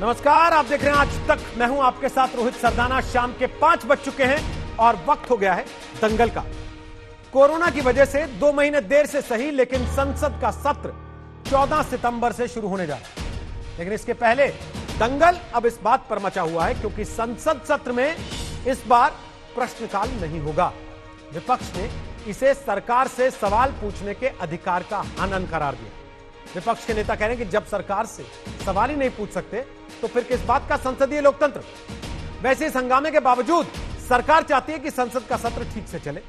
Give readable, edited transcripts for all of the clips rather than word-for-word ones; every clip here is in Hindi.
नमस्कार, आप देख रहे हैं आज तक। मैं हूं आपके साथ रोहित सरदाना। शाम के 5 बज चुके हैं और वक्त हो गया है दंगल का। कोरोना की वजह से 2 महीने देर से सही, लेकिन संसद का सत्र 14 सितंबर से शुरू होने जा रहा है। लेकिन इसके पहले दंगल अब इस बात पर मचा हुआ है क्योंकि संसद सत्र में इस बार प्रश्नकाल नहीं होगा। विपक्ष ने इसे सरकार से सवाल पूछने के अधिकार का हनन करार दिया। विपक्ष के नेता कह रहे हैं कि जब सरकार से सवाल ही नहीं पूछ सकते तो फिर किस बात का संसदीय लोकतंत्र। वैसे इस हंगामे के बावजूद सरकार चाहती है कि संसद का सत्र ठीक से चले।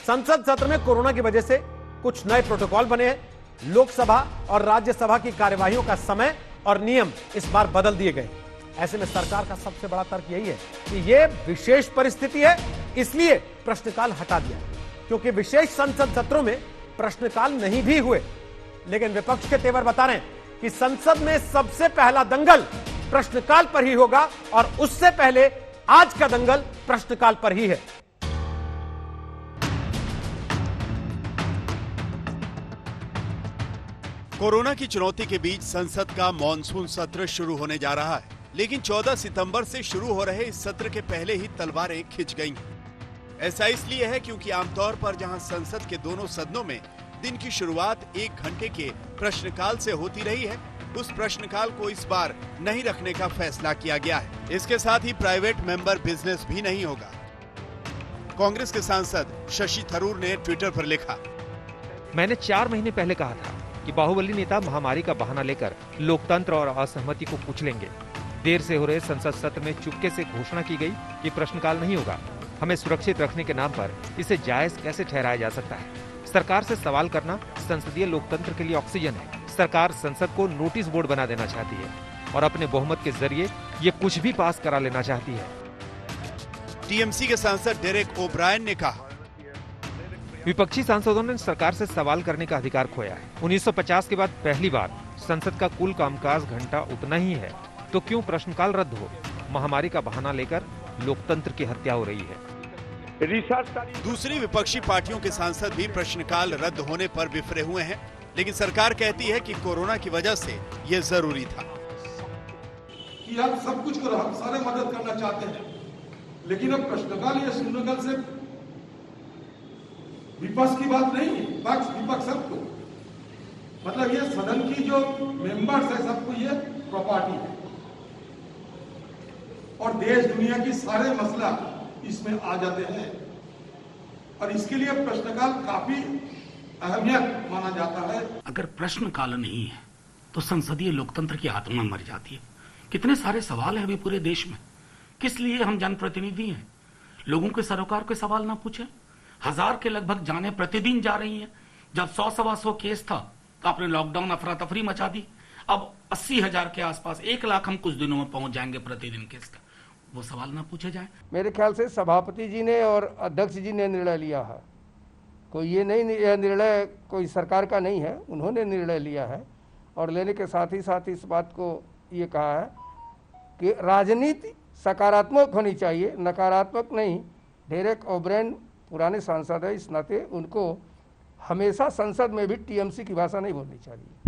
संसद सत्र में कोरोना की वजह से कुछ नए प्रोटोकॉल बने हैं। लोकसभा और राज्यसभा की कार्यवाहियों का समय और नियम इस बार बदल दिए गए। ऐसे में सरकार का सबसे बड़ा तर्क यही है कि यह विशेष परिस्थिति है, इसलिए प्रश्नकाल हटा दिया। क्योंकि विशेष संसद सत्रों में प्रश्नकाल नहीं भी हुए, लेकिन विपक्ष के तेवर बता रहे हैं कि संसद में सबसे पहला दंगल प्रश्नकाल पर ही होगा और उससे पहले आज का दंगल प्रश्नकाल पर ही है। कोरोना की चुनौती के बीच संसद का मॉनसून सत्र शुरू होने जा रहा है, लेकिन 14 सितंबर से शुरू हो रहे इस सत्र के पहले ही तलवारें खिंच गईं। ऐसा इसलिए है क्योंकि आमतौर पर जहां संसद के दोनों सदनों में दिन की शुरुआत 1 घंटे के प्रश्नकाल से होती रही है, उस प्रश्नकाल को इस बार नहीं रखने का फैसला किया गया है। इसके साथ ही प्राइवेट मेंबर बिजनेस भी नहीं होगा। कांग्रेस के सांसद शशि थरूर ने ट्विटर पर लिखा, मैंने 4 महीने पहले कहा था कि बाहुबली नेता महामारी का बहाना लेकर लोकतंत्र और असहमति को कुचलेंगे। देर से हो रहे संसद सत्र में चुपके से घोषणा की गई कि प्रश्नकाल नहीं होगा। हमें सुरक्षित रखने के नाम पर इसे जायज कैसे ठहराया जा सकता है? सरकार से सवाल करना संसदीय लोकतंत्र के लिए ऑक्सीजन है। सरकार संसद को नोटिस बोर्ड बना देना चाहती है और अपने बहुमत के जरिए ये कुछ भी पास करा लेना चाहती है। टीएमसी के सांसद डेरेक ओब्रायन ने कहा, विपक्षी सांसदों ने सरकार से सवाल करने का अधिकार खोया है। 1950 के बाद पहली बार संसद का कुल कामकाज घंटा उतना ही है, तो क्यों प्रश्नकाल रद्द हो? महामारी का बहाना लेकर लोकतंत्र की हत्या हो रही है। दूसरी विपक्षी पार्टियों के सांसद भी प्रश्नकाल रद्द होने पर बिफरे हुए हैं, लेकिन सरकार कहती है कि कोरोना की वजह से ये जरूरी था। कि आप सब कुछ करो, हम सारे मदद करना चाहते हैं, लेकिन अब प्रश्नकाल या शून्यकाल से विपक्ष की बात नहीं है। विपक्ष सबको, मतलब ये सदन की जो मेंबर्स है सबको ये प्रॉपर्टी है और देश दुनिया की सारे मसला इसमें आ जाते हैं और इसके लिए प्रश्नकाल काफी अहमियत माना जाता है। अगर प्रश्नकाल नहीं है तो संसदीय लोकतंत्र की आत्मा मर जाती है। कितने सारे सवाल हैं अभी पूरे देश में, किस लिए हम जनप्रतिनिधि हैं? लोगों के सरोकार के सवाल ना पूछे। 1000 के लगभग जाने प्रतिदिन जा रही हैं। जब 100-125 केस था तो आपने लॉकडाउन अफरा तफरी मचा दी। अब 80,000 के आसपास 1 लाख हम कुछ दिनों में पहुंच जाएंगे प्रतिदिन केस का। वो सवाल ना पूछे जाए। मेरे ख्याल से सभापति जी ने और अध्यक्ष जी ने निर्णय लिया है। कोई ये नहीं, यह निर्णय कोई सरकार का नहीं है, उन्होंने निर्णय लिया है और लेने के साथ ही इस बात को ये कहा है कि राजनीति सकारात्मक होनी चाहिए, नकारात्मक नहीं। डेरेक ओब्रायन पुराने सांसद है, इस नाते उनको हमेशा संसद में भी टीएमसी की भाषा नहीं बोलनी चाहिए।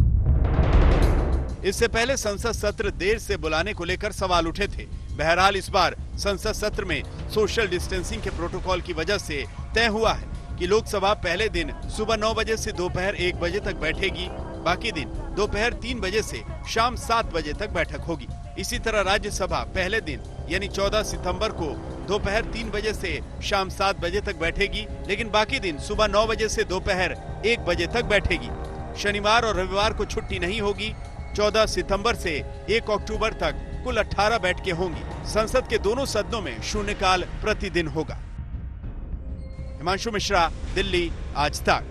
इससे पहले संसद सत्र देर से बुलाने को लेकर सवाल उठे थे। बहरहाल इस बार संसद सत्र में सोशल डिस्टेंसिंग के प्रोटोकॉल की वजह से तय हुआ है कि लोकसभा पहले दिन सुबह 9 बजे से दोपहर 1 बजे तक बैठेगी, बाकी दिन दोपहर 3 बजे से शाम 7 बजे तक बैठक होगी। इसी तरह राज्यसभा पहले दिन यानी 14 सितंबर को दोपहर 3 बजे से शाम 7 बजे तक बैठेगी, लेकिन बाकी दिन सुबह 9 बजे से दोपहर 1 बजे तक बैठेगी। शनिवार और रविवार को छुट्टी नहीं होगी। 14 सितंबर से 1 अक्टूबर तक कुल 18 बैठकें होंगी। संसद के दोनों सदनों में शून्यकाल प्रतिदिन होगा। हिमांशु मिश्रा, दिल्ली, आज तक।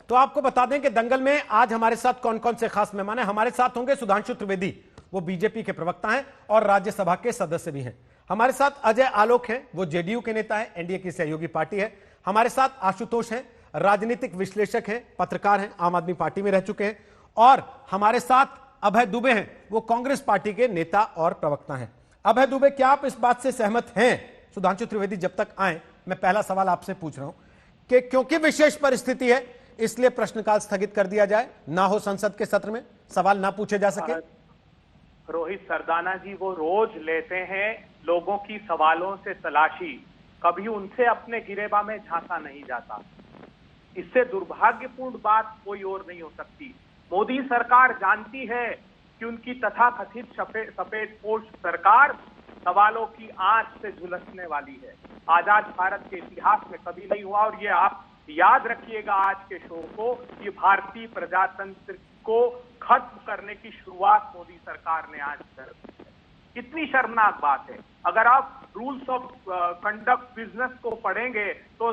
तो आपको बता दें कि दंगल में आज हमारे साथ कौन कौन से खास मेहमान हैं। हमारे साथ होंगे सुधांशु त्रिवेदी, वो बीजेपी के प्रवक्ता हैं और राज्यसभा के सदस्य भी हैं। हमारे साथ अजय आलोक हैं, वो जेडीयू के नेता हैं, एनडीए की सहयोगी पार्टी है। हमारे साथ आशुतोष हैं, राजनीतिक विश्लेषक हैं, पत्रकार हैं, आम आदमी पार्टी में रह चुके हैं। और हमारे साथ अभय दुबे हैं, वो कांग्रेस पार्टी के नेता और प्रवक्ता हैं। अभय दुबे, क्या आप इस बात से सहमत हैं? सुधांशु त्रिवेदी जब तक आए, मैं पहला सवाल आपसे पूछ रहा हूं कि क्योंकि विशेष परिस्थिति है, इसलिए प्रश्नकाल स्थगित कर दिया जाए, ना हो संसद के सत्र में, सवाल ना पूछे जा सके? रोहित सरदाना जी वो रोज लेते हैं लोगों की सवालों से तलाशी, कभी उनसे अपने गिरेबा में झांसा नहीं जाता। इससे दुर्भाग्यपूर्ण बात कोई और नहीं हो सकती। मोदी सरकार जानती है कि उनकी तथाकथित सफेदपोश सरकार सवालों की आंच से झुलसने वाली है। आजाद भारत के इतिहास में कभी नहीं हुआ, और ये आप याद रखिएगा आज के शो को, ये भारतीय प्रजातंत्र को खत्म करने की शुरुआत मोदी सरकार ने आज कर दी है। कितनी शर्मनाक बात है। अगर आप रूल्स ऑफ कंडक्ट बिजनेस को पढ़ेंगे तो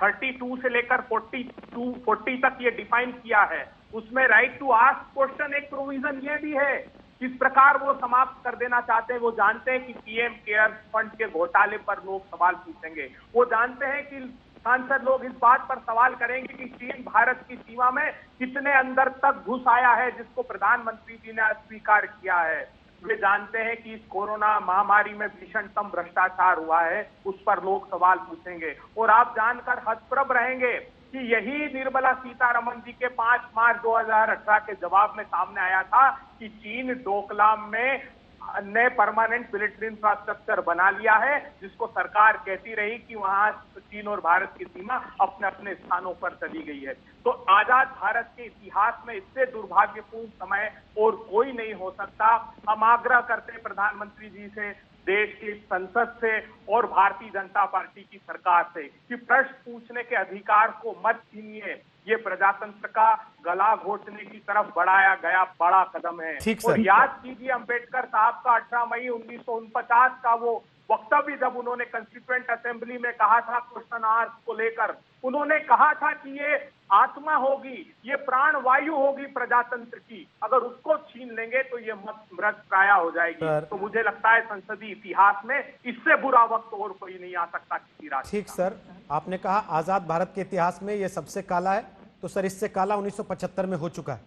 32 से लेकर 40 तक ये डिफाइन किया है। उसमें राइट टू आस्क क्वेश्चन एक प्रोविजन ये भी है। किस प्रकार वो समाप्त कर देना चाहते हैं, वो जानते हैं कि पीएम केयर फंड के घोटाले पर लोग सवाल पूछेंगे। वो जानते हैं कि सांसद लोग इस बात पर सवाल करेंगे कि चीन भारत की सीमा में कितने अंदर तक घुस आया है, जिसको प्रधानमंत्री जी ने अस्वीकार किया है। वे जानते हैं कि इस कोरोना महामारी में भीषणतम भ्रष्टाचार हुआ है, उस पर लोग सवाल पूछेंगे। और आप जानकर हतप्रभ रहेंगे कि यही निर्मला सीतारमण जी के 5 मार्च 2018 के जवाब में सामने आया था कि चीन डोकलाम में नए परमानेंट मिलिट्री इंफ्रास्ट्रक्चर बना लिया है, जिसको सरकार कहती रही कि वहां चीन और भारत की सीमा अपने अपने स्थानों पर चली गई है। तो आजाद भारत के इतिहास में इससे दुर्भाग्यपूर्ण समय और कोई नहीं हो सकता। हम आग्रह करते हैं प्रधानमंत्री जी से, देश की संसद से और भारतीय जनता पार्टी की सरकार से कि प्रश्न पूछने के अधिकार को मत छीनिए। ये प्रजातंत्र का गला घोटने की तरफ बढ़ाया गया बड़ा कदम है। और याद कीजिए अंबेडकर साहब का 18 मई 1949 का वो वक्तव्य, जब उन्होंने कंस्टिट्यूएंट असेंबली में कहा था क्वेश्चन आवर्स को लेकर, उन्होंने कहा था कि ये आत्मा होगी, ये प्राण वायु होगी प्रजातंत्र की, अगर उसको छीन लेंगे तो ये मृत प्राय हो जाएगी। तो मुझे लगता है संसदीय इतिहास में इससे बुरा वक्त और कोई नहीं आ सकता किसी राष्ट्र। ठीक सर, आपने कहा आजाद भारत के इतिहास में ये सबसे काला है, तो सर इससे काला 1975 में हो चुका है,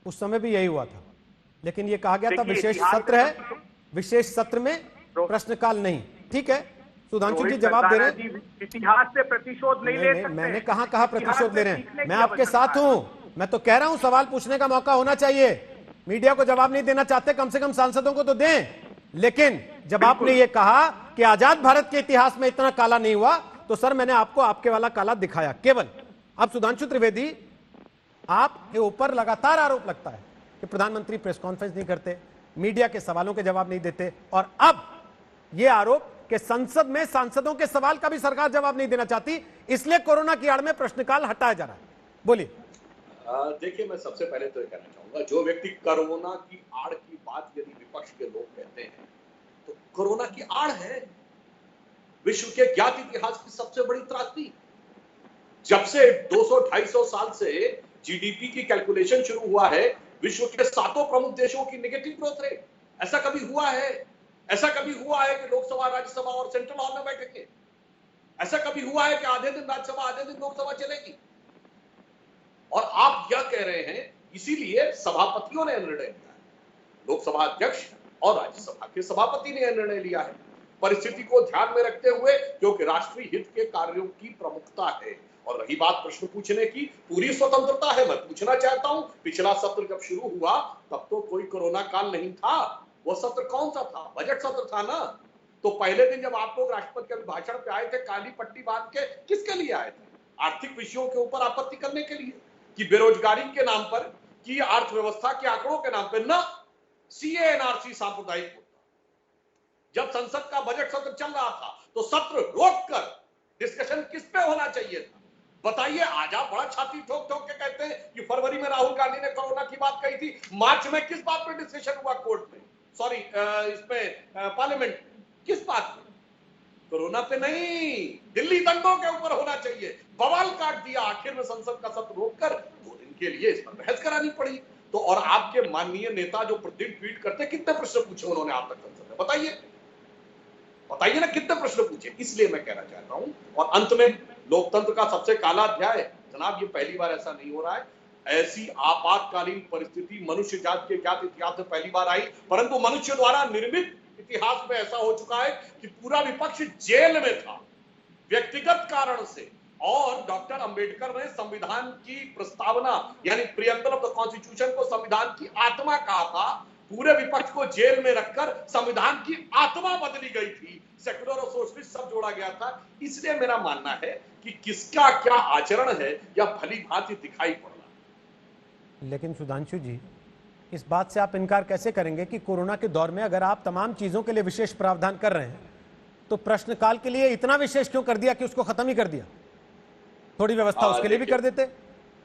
उस समय भी यही हुआ था। लेकिन ये कहा गया था विशेष सत्र है, विशेष सत्र में प्रश्नकाल नहीं। ठीक है, सुधांशु जी जवाब दे रहे हैं। इतिहास से प्रतिशोध नहीं ले सकते। मैंने कहा प्रतिशोध ले रहे हैं, मैं आपके साथ हूं। मैं तो कह रहा हूं सवाल पूछने का मौका होना चाहिए। मीडिया को जवाब नहीं देना चाहते, कम से कम सांसदों को तो दें। लेकिन जब आपने ये कहा कि आजाद भारत के इतिहास में इतना काला नहीं हुआ, तो सर मैंने आपको आपके वाला काला दिखाया केवल। अब सुधांशु त्रिवेदी, आपके ऊपर लगातार आरोप लगता है कि प्रधानमंत्री प्रेस कॉन्फ्रेंस नहीं करते, मीडिया के सवालों के जवाब नहीं देते, और अब यह आरोप कि संसद में सांसदों के सवाल का भी सरकार जवाब नहीं देना चाहती, इसलिए कोरोना की आड़ में प्रश्नकाल हटाया जा रहा है। बोलिए। देखिए, मैं सबसे पहले तो ये कहना चाहूंगा, जो व्यक्ति कोरोना की आड़ की बात यदि विपक्ष के लोग कहते हैं, तो कोरोना की आड़ है विश्व के ज्ञात इतिहास की सबसे बड़ी त्रासदी। जब से 200-250 साल से जीडीपी की कैलकुलेशन शुरू हुआ है, विश्व के 7 प्रमुख देशों की नेगेटिव ग्रोथ रेट। ऐसा कभी हुआ है? ऐसा कभी हुआ है कि लोकसभा, राज्यसभा और सेंट्रल हॉल में बैठेंगे? ऐसा कभी हुआ है कि आधे दिन राज्यसभा आधे दिन लोकसभा चलेगी? और आप क्या कह रहे हैं, इसीलिए सभापतियों ने निर्णय लिया है, लोकसभा अध्यक्ष और राज्यसभा के सभापति ने निर्णय लिया है, परिस्थिति को ध्यान में रखते हुए, क्योंकि राष्ट्रीय हित के कार्यों की प्रमुखता है। और रही बात प्रश्न पूछने की, पूरी स्वतंत्रता है, मैं पूछना चाहता हूं, पिछला सत्र जब शुरू हुआ तब तो कोई कोरोना काल नहीं था। वो सत्र कौन सा था? बजट सत्र था ना। तो पहले दिन जब आप लोग राष्ट्रपति के अभिभाषण पे आए थे, काली पट्टी बांध के किसके लिए आए थे? आर्थिक विषयों के ऊपर आपत्ति करने के लिए, कि बेरोजगारी के नाम पर, कि अर्थव्यवस्था के आंकड़ों के नाम पर? ना, सीए एनआरसी सांप्रदायिक मुद्दा। जब संसद का बजट सत्र चल रहा था तो सत्र रोककर डिस्कशन किस पे होना चाहिए था? बताइए। आज आप बड़ा छाती ठोक ठोक के कहते हैं कि फरवरी में राहुल गांधी ने कोरोना की बात कही थी, मार्च में किस बात पे डिस्कशन हुआ कोर्ट में, सॉरी इसमें पार्लियामेंट, किस बात पे? कोरोना पे नहीं, दिल्ली दंगों के ऊपर होना चाहिए। बवाल काट दिया, आखिर में संसद का सत्र रोककर 2 दिन के लिए इस पर बहस करानी पड़ी। तो और आपके माननीय नेता जो प्रतिदिन ट्वीट करते, कितने प्रश्न पूछे उन्होंने आप तक संसद में? बताइए ना, कितने प्रश्न पूछे? इसलिए मैं कहना चाहता हूं, और अंत में लोकतंत्र का सबसे काला अध्याय, जनाब ये पहली बार ऐसा नहीं हो रहा है। ऐसी आपातकालीन परिस्थिति मनुष्य जात के ज्ञात इतिहास में पहली बार आई, परंतु मनुष्य द्वारा निर्मित इतिहास में ऐसा हो चुका है कि पूरा विपक्ष जेल में था, व्यक्तिगत कारण से और डॉक्टर अंबेडकर ने संविधान की प्रस्तावना यानी प्रियम्बल ऑफ द कॉन्स्टिट्यूशन को संविधान की आत्मा कहा था। पूरे विपक्ष को जेल में रखकर संविधान की आत्मा बदली गई थी, सेक्युलर और सोशलिस्ट सब जोड़ा गया था। इसलिए मेरा मानना है कि किसका क्या आचरण है या भली भांति दिखाई पड़ रहा है। लेकिन सुधांशु जी, इस बात से आप इनकार कैसे करेंगे कि कोरोना के दौर में अगर आप तमाम चीजों के लिए विशेष प्रावधान कर रहे हैं तो प्रश्नकाल के लिए इतना विशेष क्यों कर दिया कि उसको खत्म ही कर दिया? थोड़ी व्यवस्था उसके लिए भी कर देते।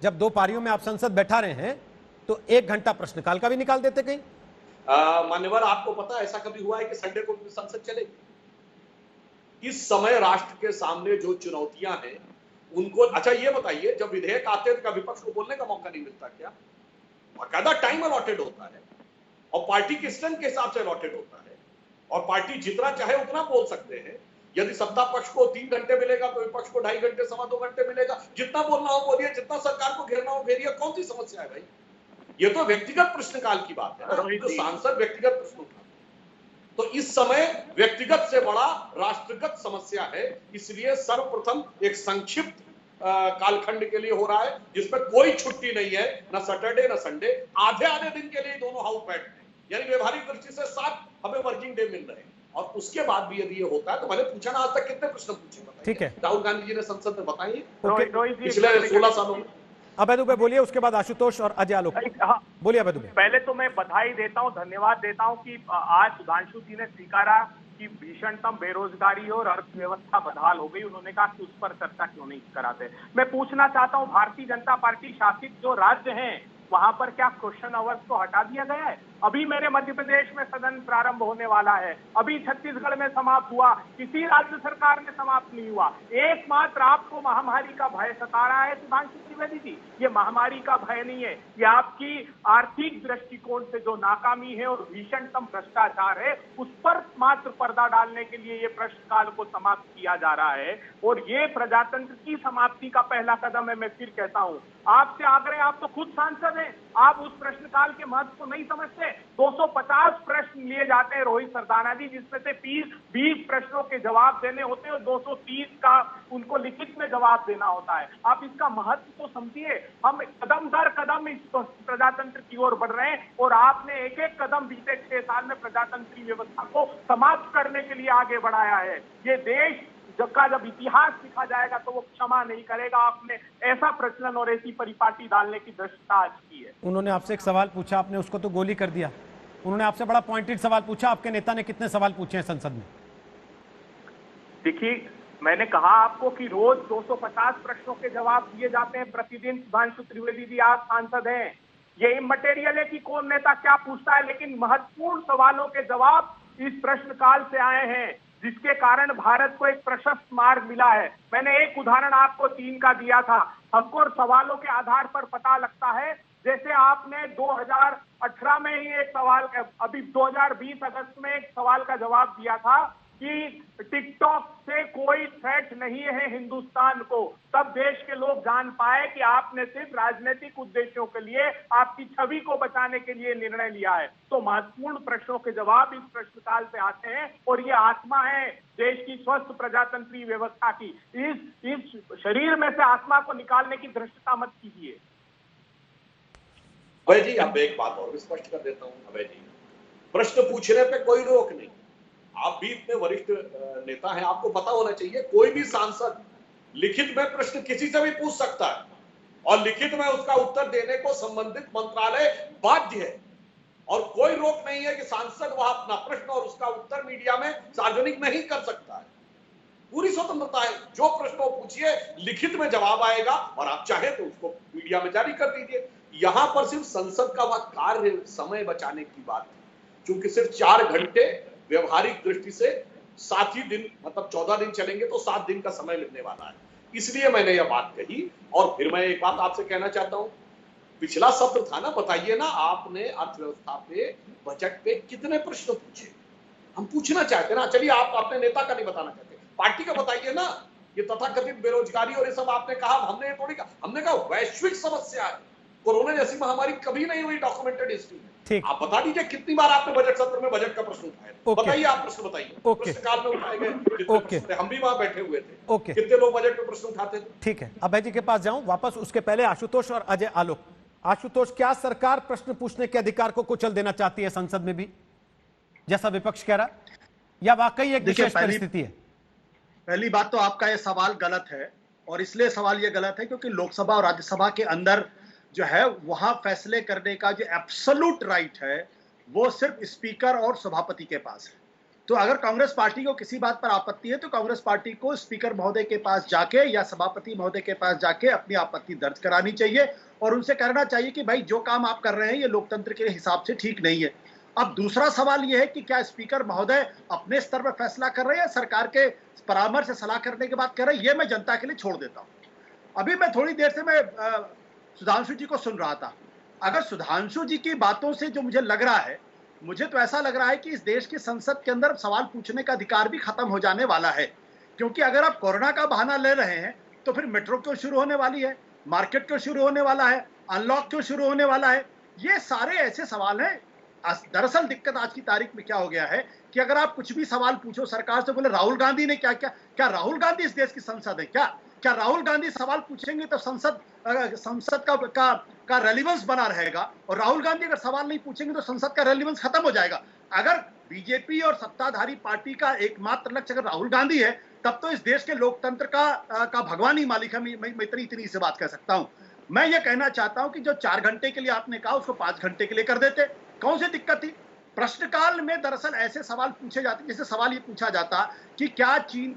जब 2 पारियों में आप संसद बैठा रहे हैं तो 1 घंटा प्रश्नकाल का भी निकाल देते कहीं। मान्यवर, आपको पता है ऐसा कभी हुआ है कि संडे को भी संसद चलेगी? इस समय राष्ट्र के सामने जो चुनौतियां हैं उनको, अच्छा ये बताइए, जब विधेयक आते हैं तो विपक्ष को बोलने का मौका नहीं मिलता क्या? बाकायदा टाइम अलॉटेड होता है और पार्टी के स्ट्रेंथ के हिसाब से अलॉटेड होता है और पार्टी जितना चाहे उतना बोल सकते हैं। यदि सत्ता पक्ष को 3 घंटे मिलेगा तो विपक्ष को 2.5 घंटे, 2.25 घंटे मिलेगा। जितना बोलना हो बोलिए, जितना सरकार को घेरना हो घेरिए, कौन सी समस्या है भाई? ये तो व्यक्तिगत प्रश्नकाल की बात है ना, तो सांसद व्यक्तिगत प्रश्नों का, तो इस समय व्यक्तिगत से बड़ा राष्ट्रगत समस्या है। इसलिए सर्वप्रथम एक संक्षिप्त कालखंड के लिए हो रहा है जिसमें कोई छुट्टी नहीं है, ना सैटरडे ना संडे। आधे दिन के लिए दोनों हाउस बैठते हैं, यानी व्यवहारिक दृष्टि से 7 हमें वर्किंग डे मिल रहे हैं। और उसके बाद भी यदि ये होता है तो मैंने पूछा ना, आज तक कितने प्रश्न पूछे बताइए? ठीक है, राहुल गांधी जी ने संसद में बताइए पिछले 16 सालों में। अभय दुबे बोलिए, उसके बाद आशुतोष और अजय आलोक। बोलिए अभय दुबे। पहले तो मैं बधाई देता हूं, धन्यवाद देता हूं कि आज सुधांशु जी ने स्वीकारा कि भीषणतम बेरोजगारी और अर्थव्यवस्था बदहाल हो गई। उन्होंने कहा कि उस पर चर्चा क्यों नहीं कराते। मैं पूछना चाहता हूं, भारतीय जनता पार्टी शासित जो राज्य हैं वहां पर क्या क्वेश्चन आवर्स को हटा दिया गया है? अभी मेरे मध्य प्रदेश में सदन प्रारंभ होने वाला है, अभी छत्तीसगढ़ में समाप्त हुआ, किसी राज्य सरकार में समाप्त नहीं हुआ। एकमात्र आपको महामारी का भय सता रहा है सुधांशु त्रिवेदी जी। ये महामारी का भय नहीं है, ये आपकी आर्थिक दृष्टिकोण से जो नाकामी है और भीषणतम भ्रष्टाचार है उस पर मात्र पर्दा डालने के लिए ये प्रश्नकाल को समाप्त किया जा रहा है। और ये प्रजातंत्र की समाप्ति का पहला कदम है। मैं फिर कहता हूं, आपसे आग्रह, आप तो खुद सांसद हैं, आप उस प्रश्नकाल के महत्व को नहीं समझते। 250 प्रश्न लिए जाते हैं रोहित सरदाना जी, जिसमें से 20 प्रश्नों के जवाब देने होते हैं और 230 का उनको लिखित में जवाब देना होता है। आप इसका महत्व तो समझिए। हम कदम दर कदम इस प्रजातंत्र की ओर बढ़ रहे हैं और आपने एक एक कदम बीते 6 साल में प्रजातंत्रीय व्यवस्था को समाप्त करने के लिए आगे बढ़ाया है। ये देश जब इतिहास लिखा जाएगा तो वो क्षमा नहीं करेगा। आपने ऐसा प्रचलन और ऐसी परिपाटी डालने की दृष्टता आज की है। उन्होंने आपसे एक सवाल पूछा, आपने उसको तो गोली कर दिया। उन्होंने आपसे बड़ा पॉइंटेड सवाल पूछा। आपके नेता ने कितने सवाल पूछे हैं संसद में? देखिए, मैंने कहा आपको कि रोज 250 प्रश्नों के जवाब दिए जाते हैं प्रतिदिन। सुधांशु त्रिवेदी जी, आप सांसद हैं, ये इमटेरियल है कि कौन नेता क्या पूछता है, लेकिन महत्वपूर्ण सवालों के जवाब इस प्रश्नकाल से आए हैं, जिसके कारण भारत को एक प्रशस्त मार्ग मिला है। मैंने एक उदाहरण आपको 3 का दिया था। हमको सवालों के आधार पर पता लगता है, जैसे आपने 2018 में ही एक सवाल, अभी 2020 अगस्त में एक सवाल का जवाब दिया था कि टिकटॉक से कोई थ्रेट नहीं है हिंदुस्तान को। तब देश के लोग जान पाए कि आपने सिर्फ राजनीतिक उद्देश्यों के लिए, आपकी छवि को बचाने के लिए निर्णय लिया है। तो महत्वपूर्ण प्रश्नों के जवाब इस प्रश्नकाल से आते हैं और ये आत्मा है देश की स्वस्थ प्रजातंत्रीय व्यवस्था की। इस शरीर में से आत्मा को निकालने की धृष्टता मत कीजिए। अभय जी, अब एक बात और स्पष्ट कर देता हूं। अभय जी, प्रश्न पूछने पे कोई रोक नहीं। आप भी इतने वरिष्ठ नेता हैं, आपको पता होना चाहिए कोई भी सांसद लिखित में प्रश्न किसी से भी पूछ सकता है और लिखित में उसका उत्तर देने को संबंधित मंत्रालय बाध्य है और कोई रोक नहीं है कि सांसद वह अपना प्रश्न और उसका उत्तर मीडिया में सार्वजनिक नहीं कर सकता है। पूरी स्वतंत्रता है, जो प्रश्न पूछिए लिखित में जवाब आएगा और आप चाहे तो उसको मीडिया में जारी कर दीजिए। यहां पर सिर्फ संसद का वह कार्य समय बचाने की बात है, क्योंकि सिर्फ 4 घंटे व्यवहारिक दृष्टि से 7 ही दिन, मतलब 14 दिन चलेंगे तो 7 दिन का समय मिलने वाला है। इसलिए मैंने यह बात कही। और फिर मैं एक बात आपसे कहना चाहता हूं, पिछला सत्र था ना, बताइए ना आपने अर्थव्यवस्था पे, बजट पे कितने प्रश्न पूछे? हम पूछना चाहते ना। चलिए, आप अपने नेता का नहीं बताना चाहते, पार्टी का बताइए ना। ये तथाकथित बेरोजगारी और ये सब आपने कहा, हमने ये थोड़ी कहा, हमने कहा वैश्विक समस्या है। कोरोना जैसी महामारी कभी नहीं हुई डॉक्यूमेंटेड हिस्ट्री में। ठीक। आप बता दीजिए कितनी बार आपने बजट सत्र में बजट का प्रश्न उठाया? ओके। बताइए, आप प्रश्न बताइए। ओके। प्रश्नकाल में उठाए गए कितने ओके। प्रश्न थे? हम भी वहां बैठे हुए थे। ओके। कितने लोग बजट में प्रश्न उठाते थे? ठीक है, अभय जी के पास जाऊं वापस, उसके पहले आशुतोष और अजय आलोक। आशुतोष, क्या सरकार प्रश्न पूछने के अधिकार को कुचल देना चाहती है संसद में भी, जैसा विपक्ष कह रहा, या वाकई एक विशेष परिस्थिति है? पहली बात तो आपका यह सवाल गलत है, और इसलिए सवाल यह गलत है क्योंकि लोकसभा और राज्यसभा के अंदर जो है वहां फैसले करने का जो एब्सोल्यूट राइट है वो सिर्फ स्पीकर और सभापति के पास है। तो अगर कांग्रेस पार्टी को किसी बात पर आपत्ति है तो कांग्रेस पार्टी को स्पीकर महोदय के पास जाके या सभापति महोदय के पास जाके अपनी आपत्ति दर्ज करानी चाहिए और उनसे कहना चाहिए कि भाई जो काम आप कर रहे हैं ये लोकतंत्र के हिसाब से ठीक नहीं है। अब दूसरा सवाल यह है कि क्या स्पीकर महोदय अपने स्तर पर फैसला कर रहे हैं या सरकार के परामर्श से सलाह करने के बाद कह रहे हैं, ये मैं जनता के लिए छोड़ देता हूं। अभी मैं थोड़ी देर से मैं सुधांशु जी को सुन रहा था। अगर सुधांशु जी की बातों से जो मुझे लग रहा है, मुझे तो ऐसा लग रहा है कि इस देश की संसद के अंदर सवाल पूछने का अधिकार भी खत्म हो जाने वाला है, क्योंकि अगर आप कोरोना का बहाना ले रहे हैं तो फिर मेट्रो क्यों शुरू होने वाली है, मार्केट क्यों शुरू होने वाला है, अनलॉक क्यों शुरू होने वाला है, ये सारे ऐसे सवाल हैं। दरअसल दिक्कत आज की तारीख में क्या हो गया है कि अगर आप कुछ भी सवाल पूछो सरकार से, बोले राहुल गांधी ने क्या राहुल गांधी इस देश की संसद है क्या राहुल गांधी सवाल पूछेंगे तो संसद का रेलिवेंस बना रहेगा, और राहुल गांधी अगर सवाल नहीं पूछेंगे तो संसद का रेलिवेंस खत्म हो जाएगा। अगर बीजेपी और सत्ताधारी पार्टी का एकमात्र लक्ष्य अगर राहुल गांधी है तब तो इस देश के लोकतंत्र का भगवान ही मालिक है। मैं इतनी से बात कर सकता हूं। मैं ये कहना चाहता हूं कि जो 4 घंटे के लिए आपने कहा उसको 5 घंटे के लिए कर देते, कौन सी दिक्कत थी? प्रश्नकाल में दरअसल ऐसे सवाल पूछे जाते, जैसे सवाल ये पूछा जाता कि क्या चीन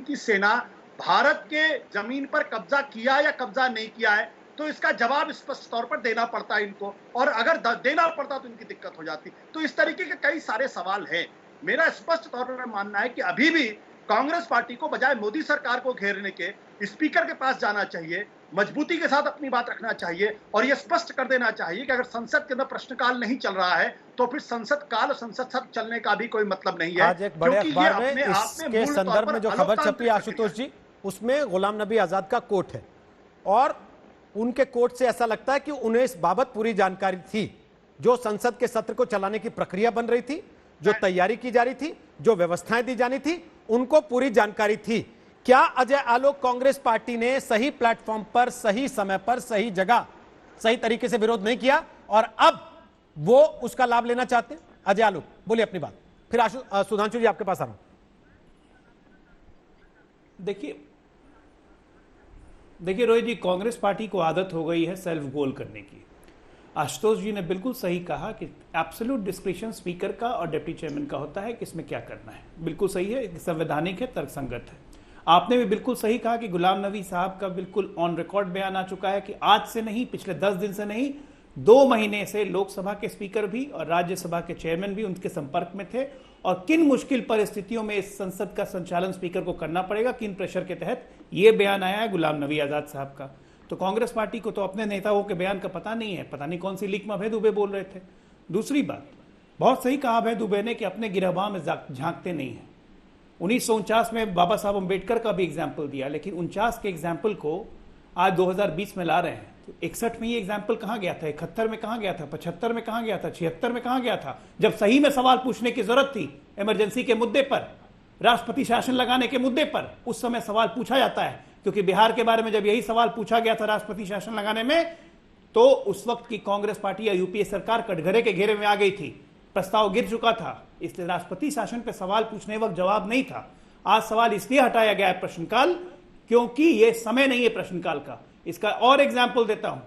की सेना भारत के जमीन पर कब्जा किया या कब्जा नहीं किया है, तो इसका जवाब स्पष्ट तौर पर देना पड़ता है इनको, और अगर देना पड़ता तो इनकी दिक्कत हो जाती। तो इस तरीके के कई सारे सवाल हैं। मेरा स्पष्ट तौर पर मानना है कि अभी भी कांग्रेस पार्टी को बजाय मोदी सरकार को घेरने के स्पीकर के पास जाना चाहिए, मजबूती के साथ अपनी बात रखना चाहिए और यह स्पष्ट कर देना चाहिए कि अगर संसद के अंदर प्रश्नकाल नहीं चल रहा है तो फिर संसद काल और संसद सत्र चलने का भी कोई मतलब नहीं है। आज एक बड़े अखबार में इसके संदर्भ में जो खबर छपी आशुतोष जी, उसमें गुलाम नबी आजाद का कोट है, और उनके कोट से ऐसा लगता है कि उन्हें इस बाबत पूरी जानकारी थी। जो संसद के सत्र को चलाने की प्रक्रिया बन रही थी, जो तैयारी की जा रही थी, जो व्यवस्थाएं दी जानी थी, उनको पूरी जानकारी थी। क्या अजय आलोक, कांग्रेस पार्टी ने सही प्लेटफॉर्म पर, सही समय पर, सही जगह, सही तरीके से विरोध नहीं किया और अब वो उसका लाभ लेना चाहते हैं? अजय आलोक बोलिए अपनी बात, फिर सुधांशु जी आपके पास आ रहा हूं। देखिए रोहित जी, कांग्रेस पार्टी को आदत हो गई है सेल्फ गोल करने की। आशुतोष जी ने बिल्कुल सही कहा कि एब्सोल्यूट डिस्क्रिप्शन स्पीकर का और डिप्टी चेयरमैन का होता है कि इसमें क्या करना है। बिल्कुल सही है, संवैधानिक है, तर्कसंगत है। आपने भी बिल्कुल सही कहा कि गुलाम नबी साहब का बिल्कुल ऑन रिकॉर्ड बयान आ चुका है कि आज से नहीं, पिछले 10 दिन से नहीं, 2 महीने से लोकसभा के स्पीकर भी और राज्यसभा के चेयरमैन भी उनके संपर्क में थे, और किन मुश्किल परिस्थितियों में इस संसद का संचालन स्पीकर को करना पड़ेगा, किन प्रेशर के तहत, यह बयान आया है गुलाम नबी आजाद साहब का। तो कांग्रेस पार्टी को तो अपने नेताओं के बयान का पता नहीं है, पता नहीं कौन सी लीक में अभय दुबे बोल रहे थे। दूसरी बात, बहुत सही कहा अभय दुबे ने कि अपने गिरहबां में झांकते नहीं है। 1949 में बाबा साहब अम्बेडकर का भी एग्जाम्पल दिया, लेकिन 49 के एग्जाम्पल को आज 2020 में ला रहे हैं। तो 61 में ये एग्जाम्पल कहां गया था, 71 में कहां गया था, 75 में कहां गया था, 76 में कहां गया था, जब सही में सवाल पूछने की जरूरत थी इमरजेंसी के मुद्दे पर, राष्ट्रपति शासन लगाने के मुद्दे पर, उस समय सवाल पूछा जाता है। क्योंकि बिहार के बारे में जब यही सवाल पूछा गया था राष्ट्रपति शासन लगाने में, तो उस वक्त की कांग्रेस पार्टी या यूपीए सरकार कटघरे के घेरे में आ गई थी, प्रस्ताव गिर चुका था, इसलिए राष्ट्रपति शासन पर सवाल पूछने वक्त जवाब नहीं था। आज सवाल इसलिए हटाया गया है प्रश्नकाल, क्योंकि यह समय नहीं है प्रश्नकाल का। इसका और एग्जाम्पल देता हूं,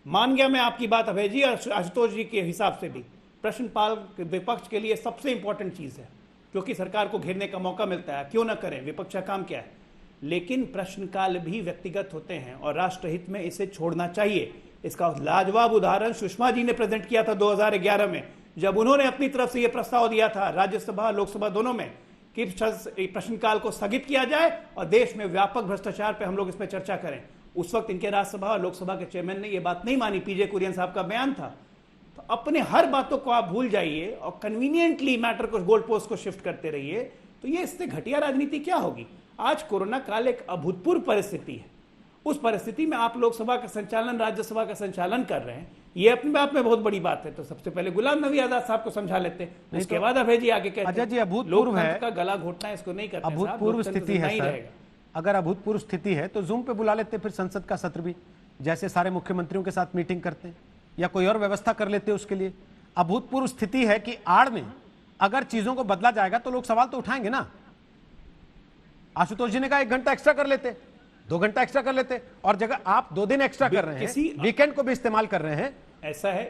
मान गया मैं आपकी बात अभय जी और आशुतोष जी के हिसाब से भी, प्रश्नकाल विपक्ष के लिए सबसे इंपॉर्टेंट चीज है, क्योंकि सरकार को घेरने का मौका मिलता है। क्यों ना करें, विपक्ष का काम क्या है। लेकिन प्रश्नकाल भी व्यक्तिगत होते हैं और राष्ट्रहित में इसे छोड़ना चाहिए। इसका लाजवाब उदाहरण सुषमा जी ने प्रेजेंट किया था 2011 में, जब उन्होंने अपनी तरफ से यह प्रस्ताव दिया था राज्यसभा लोकसभा दोनों में कि प्रश्नकाल को स्थगित किया जाए और देश में व्यापक भ्रष्टाचार पर हम लोग इस पर चर्चा करें। उस वक्त इनके राज्यसभा और लोकसभा के चेयरमैन ने यह बात नहीं मानी, पीजे कुरियन साहब का बयान था। तो अपने हर बातों को आप भूल जाइए और कन्वीनियंटली मैटर को, गोल पोस्ट को शिफ्ट करते रहिए, तो ये इससे घटिया राजनीति क्या होगी। आज कोरोना काल एक अभूतपूर्व परिस्थिति है उस परिस्थिति में आप लोकसभा का संचालन, राज्यसभा का संचालन कर रहे हैं, ये अपने बात में बहुत बड़ी बात है। तो सबसे पहले गुलाम नबी आजाद साहब को समझा लेते हैं, उसके बाद अभय जी आगे कहते हैं। अजय जी, अभूतपूर्व है, का गला घोटना इसको नहीं करते, अभूतपूर्व स्थिति है सर। अगर अभूतपूर्व स्थिति है तो जूम पे बुला लेते फिर संसद का सत्र भी, जैसे सारे मुख्यमंत्रियों के साथ मीटिंग करते हैं, या कोई और व्यवस्था कर लेते उसके लिए। अभूतपूर्व स्थिति है कि आड़ में अगर चीजों को बदला जाएगा तो लोग सवाल तो उठाएंगे ना। आशुतोष जी ने कहा 1 घंटा एक्स्ट्रा कर लेते, 2 घंटा एक्स्ट्रा कर लेते, और जगह आप 2 दिन एक्स्ट्रा कर रहे हैं, वीकेंड को भी इस्तेमाल कर रहे हैं। ऐसा है,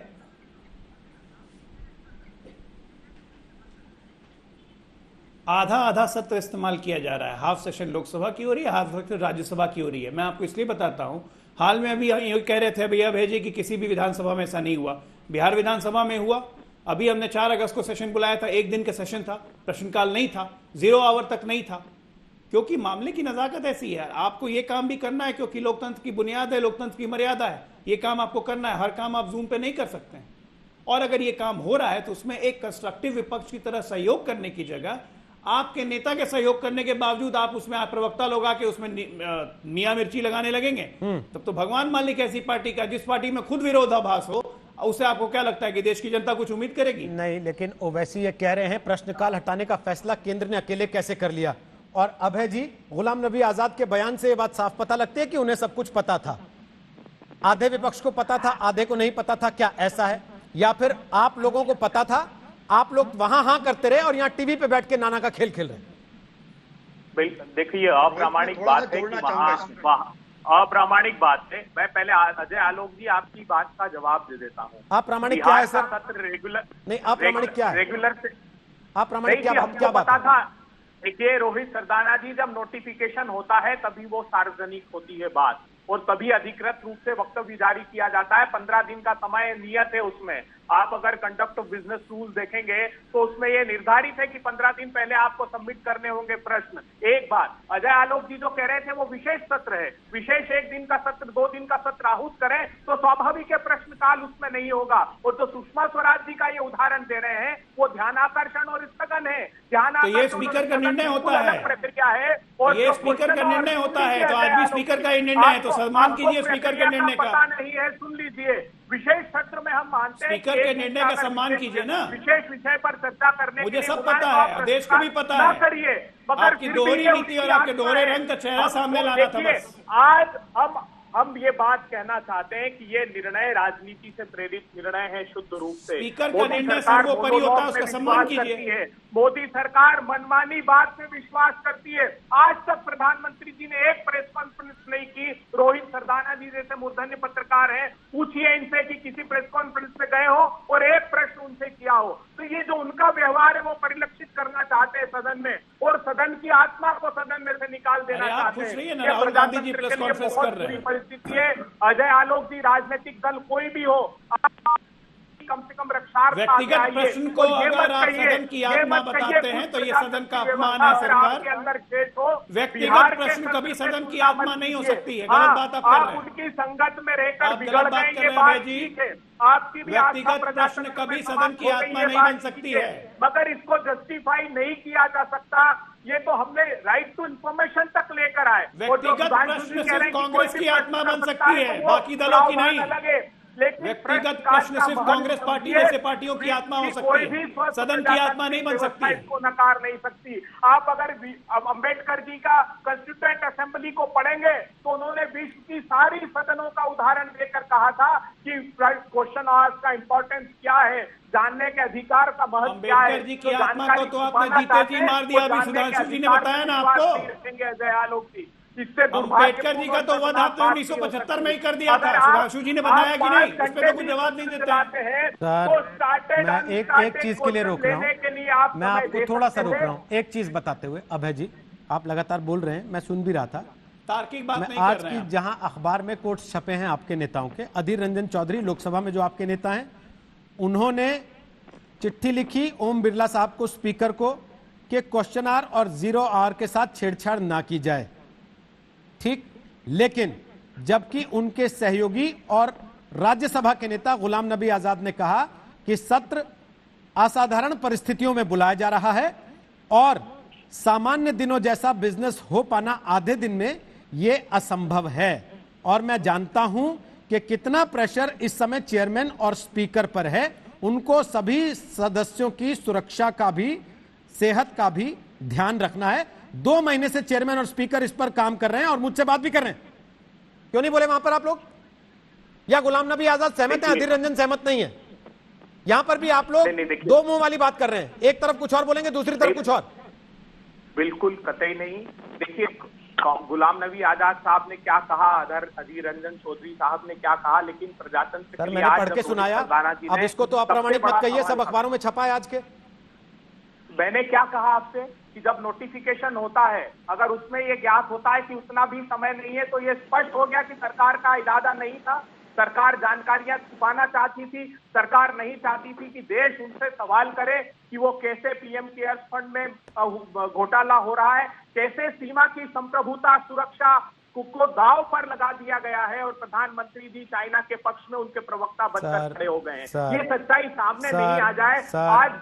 आधा आधा सत्र इस्तेमाल किया जा रहा है। हाफ सेशन लोकसभा की हो रही है, हाफ सेशन राज्यसभा की हो रही है। मैं आपको इसलिए बताता हूं, हाल में अभी ये कह रहे थे भैया भेजे कि किसी भी विधानसभा में ऐसा नहीं हुआ, बिहार विधानसभा में हुआ। अभी हमने 4 अगस्त को सेशन बुलाया था, 1 दिन का सेशन था, प्रश्नकाल नहीं था, 0 आवर तक नहीं था, क्योंकि मामले की नजाकत ऐसी है। आपको ये काम भी करना है, क्योंकि लोकतंत्र की बुनियाद है, लोकतंत्र की मर्यादा है, ये काम आपको करना है। हर काम आप जूम पे नहीं कर सकते हैं, और अगर ये काम हो रहा है तो उसमें एक कंस्ट्रक्टिव विपक्ष की तरह सहयोग करने की जगह आपके नेता के सहयोग करने के बावजूद आप उसमें प्रवक्ता लोग आके उसमें मियां मिर्ची लगाने लगेंगे, तब तो भगवान मालिक ऐसी पार्टी का, जिस पार्टी में खुद विरोधाभास हो, उससे आपको क्या लगता है कि देश की जनता कुछ उम्मीद करेगी? नहीं, लेकिन ओवैसी ये कह रहे हैं प्रश्नकाल हटाने का फैसला केंद्र ने अकेले कैसे कर लिया। और अभय जी, गुलाम नबी आजाद के बयान से ये बात साफ पता लगती है कि उन्हें सब कुछ पता था, आधे विपक्ष को पता था, आधे को नहीं पता था। क्या ऐसा है, या फिर आप लोगों को पता था, आप लोग वहां हां करते रहे और यहाँ टीवी पे बैठ के नाना का खेल खेल रहे? देखिए, अप्रामाणिक बात है कि वहां अप्रामाणिक बात है। मैं पहले अजय आलोक जी आपकी बात का जवाब दे देता हूँ। अप्रामाणिक क्या है सर? सत्र रेगुलर नहीं, अप्रामाणिक क्या है? रेगुलर से अप्रामाणिक क्या बात पता था? देखिए रोहित सरदाना जी, जब नोटिफिकेशन होता है तभी वो सार्वजनिक होती है बात, और तभी अधिकृत रूप से वक्तव्य जारी किया जाता है। 15 दिन का समय नियत है उसमें। आप अगर कंडक्ट ऑफ बिजनेस रूल देखेंगे तो उसमें ये निर्धारित है कि 15 दिन पहले आपको सबमिट करने होंगे प्रश्न। एक बात, अजय आलोक जी जो कह रहे थे वो विशेष सत्र है, विशेष 1 दिन का सत्र, 2 दिन का सत्र आहूत करें तो स्वाभाविक है प्रश्नकाल उसमें नहीं होगा। और जो सुषमा स्वराज जी का ये उदाहरण दे रहे हैं वो ध्यानाकर्षण और स्थगन है। तो ये स्पीकर का निर्णय होता है, प्रक्रिया है, और ये स्पीकर का निर्णय होता है, तो आज भी स्पीकर का ही निर्णय है, तो सम्मान कीजिए स्पीकर के निर्णय का। पता नहीं है, सुन लीजिए, विशेष सत्र में हम मानते हैं स्पीकर के निर्णय का सम्मान कीजिए ना। विशेष विषय पर चर्चा करने मुझे सब पता है, देश को भी पता है, करिए, मगर आपकी दोहरी नीति और आपके दोहरे रंग का चेहरा सामने लाना था बस। आज हम ये बात कहना चाहते हैं कि ये निर्णय राजनीति से प्रेरित निर्णय है शुद्ध रूप से। स्पीकर का निर्णय सर्वोपरि होता है, उसका सम्मान कीजिए। मोदी सरकार मनमानी बात में विश्वास करती है। आज तक प्रधानमंत्री जी ने एक प्रेस कॉन्फ्रेंस नहीं की। रोहित सरदाना जी जैसे मूर्धन्य पत्रकार हैं, पूछिए इनसे कि किसी प्रेस कॉन्फ्रेंस में गए हो और एक प्रश्न उनसे किया हो। तो ये जो उनका व्यवहार है वो परिलक्षित करना चाहते हैं सदन में, और सदन की आत्मा को सदन में से निकाल देना चाहते हैं। राहुल गांधी जी प्रेस कॉन्फ्रेंस कर रहे हैं। परिस्थिति है। अजय आलोक जी, राजनीतिक दल कोई भी हो, कम से कम रक्षार्थ व्यक्तिगत प्रश्न को अगर आप सदन की आत्मा बताते हैं तो ये सदन का अपमान है। सरकार के अंदर शेष हो, व्यक्तिगत प्रश्न कभी सदन की आत्मा नहीं हो सकती है। गलत बात आप कर रहे हैं। उनकी संगत में रहकर आप गलत बात कर रहे हैं जी। आपकी भी व्यक्तिगत प्रश्न कभी सदन की आत्मा नहीं बन सकती है, मगर इसको जस्टिफाई नहीं किया जा सकता। ये तो हमने राइट टू इंफॉर्मेशन तक लेकर आए। व्यक्तिगत प्रश्न सिर्फ कांग्रेस की आत्मा बन सकती है, बाकी दलों की नहीं। व्यक्तिगत प्रश्न सिर्फ कांग्रेस पार्टी जैसे पार्टियों की आत्मा हो सकती है, सदन की आत्मा नहीं बन सकती। इसको नकार नहीं सकती। आप अगर अंबेडकर जी का कॉन्स्टिट्यूएंट असेंबली को पढ़ेंगे तो उन्होंने विश्व की सारी सदनों का उदाहरण देकर कहा था कि क्वेश्चन आवर्स का इंपॉर्टेंस क्या है, जानने के अधिकार का महत्व क्या है। अंबेडकर जी की आत्मा को तो आपने जीते जी मार दिया। अभी सुधांशु जी ने बताया ना आपको। अजय आलोक जी, अंबेडकर जी का तो वध आपने 1975 में ही कर दिया था। सुधांशु जी ने बताया कि नहीं, इस पे तो कुछ जवाब नहीं देते हैं। सर, मैं एक चीज के लिए रोक रहा हूँ, मैं आपको थोड़ा सा रोक रहा हूँ एक चीज बताते हुए। अभय जी, आप लगातार बोल रहे हैं, मैं सुन भी रहा था। तार्किक बात नहीं आज कर रहे की हैं। जहां अखबार में कोट्स छपे हैं आपके नेताओं के, अधीर रंजन चौधरी लोकसभा में जो आपके नेता हैं, उन्होंने चिट्ठी लिखी ओम बिरला साहब को, स्पीकर को, कि क्वेश्चन आवर और 0 आवर के साथ छेड़छाड़ ना की जाए। ठीक, लेकिन जबकि उनके सहयोगी और राज्यसभा के नेता गुलाम नबी आजाद ने कहा कि सत्र असाधारण परिस्थितियों में बुलाया जा रहा है और सामान्य दिनों जैसा बिजनेस हो पाना आधे दिन में यह असंभव है। और मैं जानता हूं कि कितना प्रेशर इस समय चेयरमैन और स्पीकर पर है। उनको सभी सदस्यों की सुरक्षा का भी, सेहत का भी ध्यान रखना है। 2 महीने से चेयरमैन और स्पीकर इस पर काम कर रहे हैं और मुझसे बात भी कर रहे हैं। क्यों नहीं बोले वहां पर आप लोग? या गुलाम नबी आजाद सहमत है, अधीर रंजन सहमत नहीं है? यहां पर भी आप लोग दो मुंह वाली बात कर रहे हैं, एक तरफ कुछ और बोलेंगे, दूसरी तरफ कुछ और। बिल्कुल कतई नहीं। देखिए, गुलाम नबी आजाद साहब ने क्या कहा, अधीर रंजन चौधरी साहब ने क्या कहा, लेकिन प्रजातंत्र सर मैंने पढ़ के सुनाया, अब इसको तो अप्रामाणिक मत कहिए, सब अखबारों में छपा है आज के। मैंने क्या कहा आपसे कि जब नोटिफिकेशन होता है, अगर उसमें ये ज्ञात होता है कि उतना भी समय नहीं है, तो ये स्पष्ट हो गया कि सरकार का इरादा नहीं था। सरकार जानकारियां छुपाना चाहती थी। सरकार नहीं चाहती थी कि देश उनसे सवाल करे कि वो कैसे पीएम केयर्स फंड में घोटाला हो रहा है, कैसे सीमा की संप्रभुता सुरक्षा को दांव पर लगा दिया गया है, और प्रधानमंत्री भी चाइना के पक्ष में उनके प्रवक्ता बनकर खड़े हो गए हैं। ये सच्चाई सामने नहीं आ जाए आज।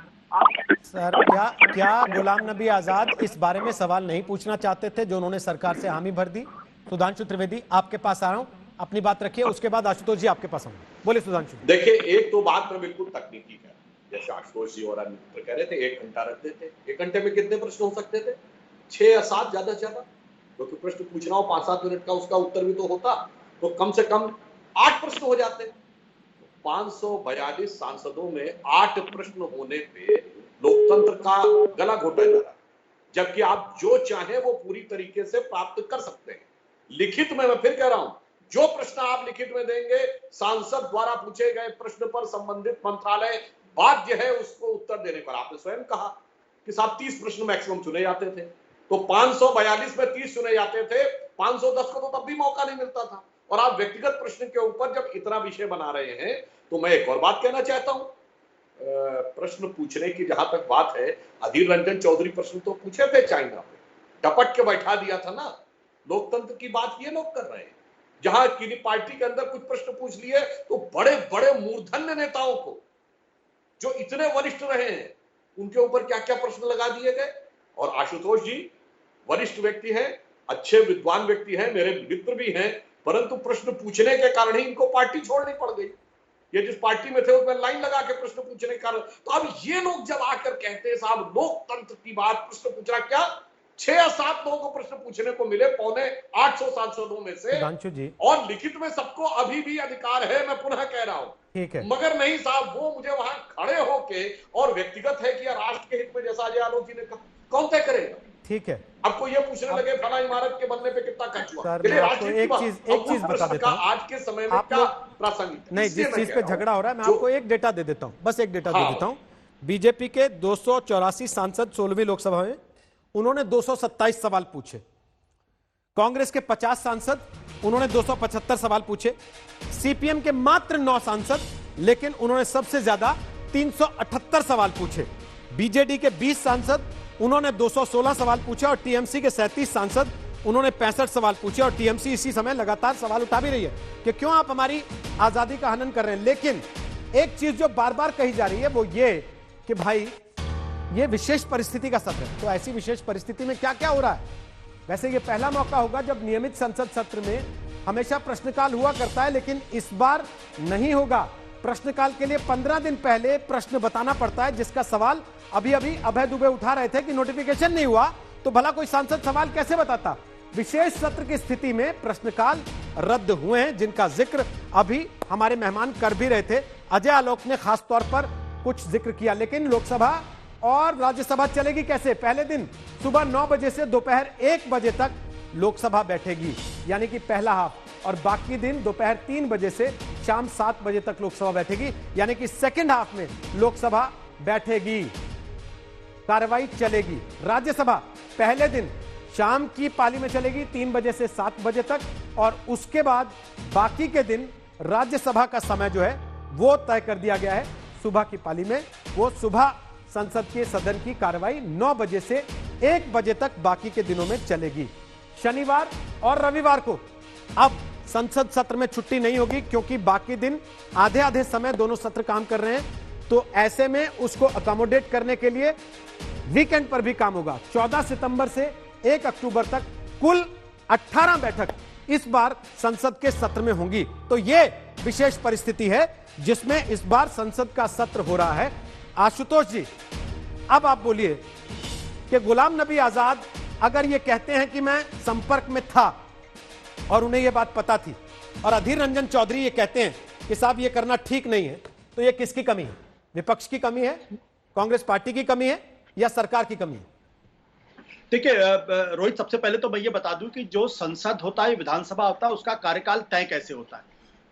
सर क्या गुलाम नबी आजाद इस बारे में सवाल नहीं पूछना चाहते थे जो उन्होंने सरकार से हामी भर दी? सुधांशु त्रिवेदी आपके पास आ रहा हूं, अपनी बात रखिए, उसके बाद आशुतोष जी आपके पास आऊंगा। बोले सुधांशु। देखिए, एक तो बात में बिल्कुल तकनीकी है, जैसे आशुतोष जी और अन्य मित्र कह रहे थे 1 घंटा रख देते, 1 घंटे में कितने प्रश्न हो सकते थे? 6 या 7 ज्यादा से ज्यादा। क्योंकि प्रश्न पूछना हो 5-7 मिनट का, उसका उत्तर भी तो होता, तो कम से कम 8 प्रश्न हो जाते। 542 सांसदों में 8 प्रश्न होने पे लोकतंत्र का गला घोटा जा रहा है, जबकि आप जो चाहें वो पूरी तरीके से प्राप्त कर सकते हैं। लिखित में, मैं फिर कह रहा हूं, जो प्रश्न आप लिखित में देंगे, सांसद द्वारा पूछे गए प्रश्न पर संबंधित मंत्रालय बाध्य है उसको उत्तर देने पर। आपने स्वयं कहा कि साहब 30 प्रश्न मैक्सिमम चुने जाते थे, तो 542 में 30 चुने जाते थे, 510 को तो तब भी मौका नहीं मिलता था। और आप व्यक्तिगत प्रश्न के ऊपर जब इतना विषय बना रहे हैं, तो मैं एक और बात कहना चाहता हूं। प्रश्न पूछने की जहां तक बात है, अधीर रंजन चौधरी प्रश्न तो पूछे थे चाइना पे, टपट के बैठा दिया था ना। लोकतंत्र की बात ये लोग कर रहे हैं, जहां किसी पार्टी के अंदर कुछ प्रश्न पूछ लिए तो बड़े बड़े मूर्धन्य नेताओं को, जो इतने वरिष्ठ रहे हैं, उनके ऊपर क्या क्या प्रश्न लगा दिए गए। और आशुतोष जी वरिष्ठ व्यक्ति हैं, अच्छे विद्वान व्यक्ति हैं, मेरे मित्र भी हैं, परंतु प्रश्न पूछने के कारण ही इनको पार्टी छोड़नी पड़ गई। ये जिस पार्टी में थे उसमें लाइन लगा के प्रश्न पूछने के कारण। तो अब ये लोग जब आकर कहते हैं साहब लोकतंत्र की बात, प्रश्न पूछना क्या, 6 या 7 लोगों को प्रश्न पूछने को मिले 850 सांसदों में से, और लिखित में सबको अभी भी अधिकार है, मैं पुनः कह रहा हूं। ठीक है, मगर नहीं साहब, वो मुझे वहां खड़े होके, और व्यक्तिगत है कि राष्ट्र के हित में, जैसा अजय आलोक जी ने कहा, कौन तय करेगा? ठीक है, आपको ये पूछने लगे फला इमारत के बनने पे कितना खर्च हुआ। एक चीज बता देता हूं, आज के समय में क्या प्रासंगिक नहीं, जिस चीज पे झगड़ा हो रहा है, मैं आपको एक डेटा दे देता हूं, बस एक डेटा दे देता हूं। बीजेपी के 284 सांसद 16वीं लोकसभा में, उन्होंने 227 सवाल पूछे। कांग्रेस के 50 सांसद, उन्होंने 275 सवाल पूछे। सीपीएम के मात्र 9 सांसद, लेकिन उन्होंने सबसे ज्यादा 378 सवाल पूछे। बीजेडी के 20 सांसद, उन्होंने 216 सवाल पूछे, और टीएमसी के 37 सांसद, उन्होंने 65 सवाल पूछे। और टीएमसी इसी समय लगातार सवाल उठा भी रही है कि क्यों आप हमारी आजादी का हनन कर रहे हैं। लेकिन एक चीज जो बार बार कही जा रही है वो ये कि भाई ये विशेष परिस्थिति का सत्र है, तो ऐसी विशेष परिस्थिति में क्या क्या हो रहा है। वैसे ये पहला मौका होगा जब नियमित संसद सत्र में हमेशा प्रश्नकाल हुआ करता है, लेकिन इस बार नहीं होगा। प्रश्नकाल के लिए 15 दिन पहले प्रश्न बताना पड़ता है, जिसका सवाल अभी अभय दुबे उठा रहे थे कि नोटिफिकेशन नहीं हुआ तो भला कोई सांसद सवाल कैसे बताता। विशेष सत्र की स्थिति में प्रश्नकाल रद्द हुए हैं, जिनका जिक्र अभी हमारे मेहमान कर भी रहे थे। अजय आलोक ने खास तौर पर कुछ जिक्र किया। लेकिन लोकसभा और राज्यसभा चलेगी कैसे? पहले दिन सुबह 9 बजे से दोपहर 1 बजे तक लोकसभा बैठेगी, यानी कि पहला हाफ, और बाकी दिन दोपहर 3 बजे से शाम 7 बजे तक लोकसभा बैठेगी, यानी कि सेकेंड हाफ में लोकसभा बैठेगी, कार्रवाई चलेगी। राज्यसभा पहले दिन शाम की पाली में चलेगी 3 बजे से 7 बजे तक, और उसके बाद बाकी के दिन राज्यसभा का समय जो है वो तय कर दिया गया है सुबह की पाली में। वो सुबह संसद के सदन की कार्रवाई 9 बजे से 1 बजे तक बाकी के दिनों में चलेगी। शनिवार और रविवार को अब संसद सत्र में छुट्टी नहीं होगी, क्योंकि बाकी दिन आधे आधे समय दोनों सत्र काम कर रहे हैं, तो ऐसे में उसको अकोमोडेट करने के लिए वीकेंड पर भी काम होगा। 14 सितंबर से 1 अक्टूबर तक कुल 18 बैठक इस बार संसद के सत्र में होंगी। तो यह विशेष परिस्थिति है जिसमें इस बार संसद का सत्र हो रहा है। आशुतोष जी, अब आप बोलिए कि गुलाम नबी आजाद अगर ये कहते हैं कि मैं संपर्क में था और उन्हें यह बात पता थी, और अधीर रंजन चौधरी ये कहते हैं कि साहब ये करना ठीक नहीं है, तो ये किसकी कमी है? विपक्ष की कमी है, कांग्रेस पार्टी की कमी है, या सरकार की कमी है? देखिए रोहित, सबसे पहले तो मैं ये बता दूं कि जो संसद होता है, विधानसभा होता है, उसका कार्यकाल तय कैसे होता है।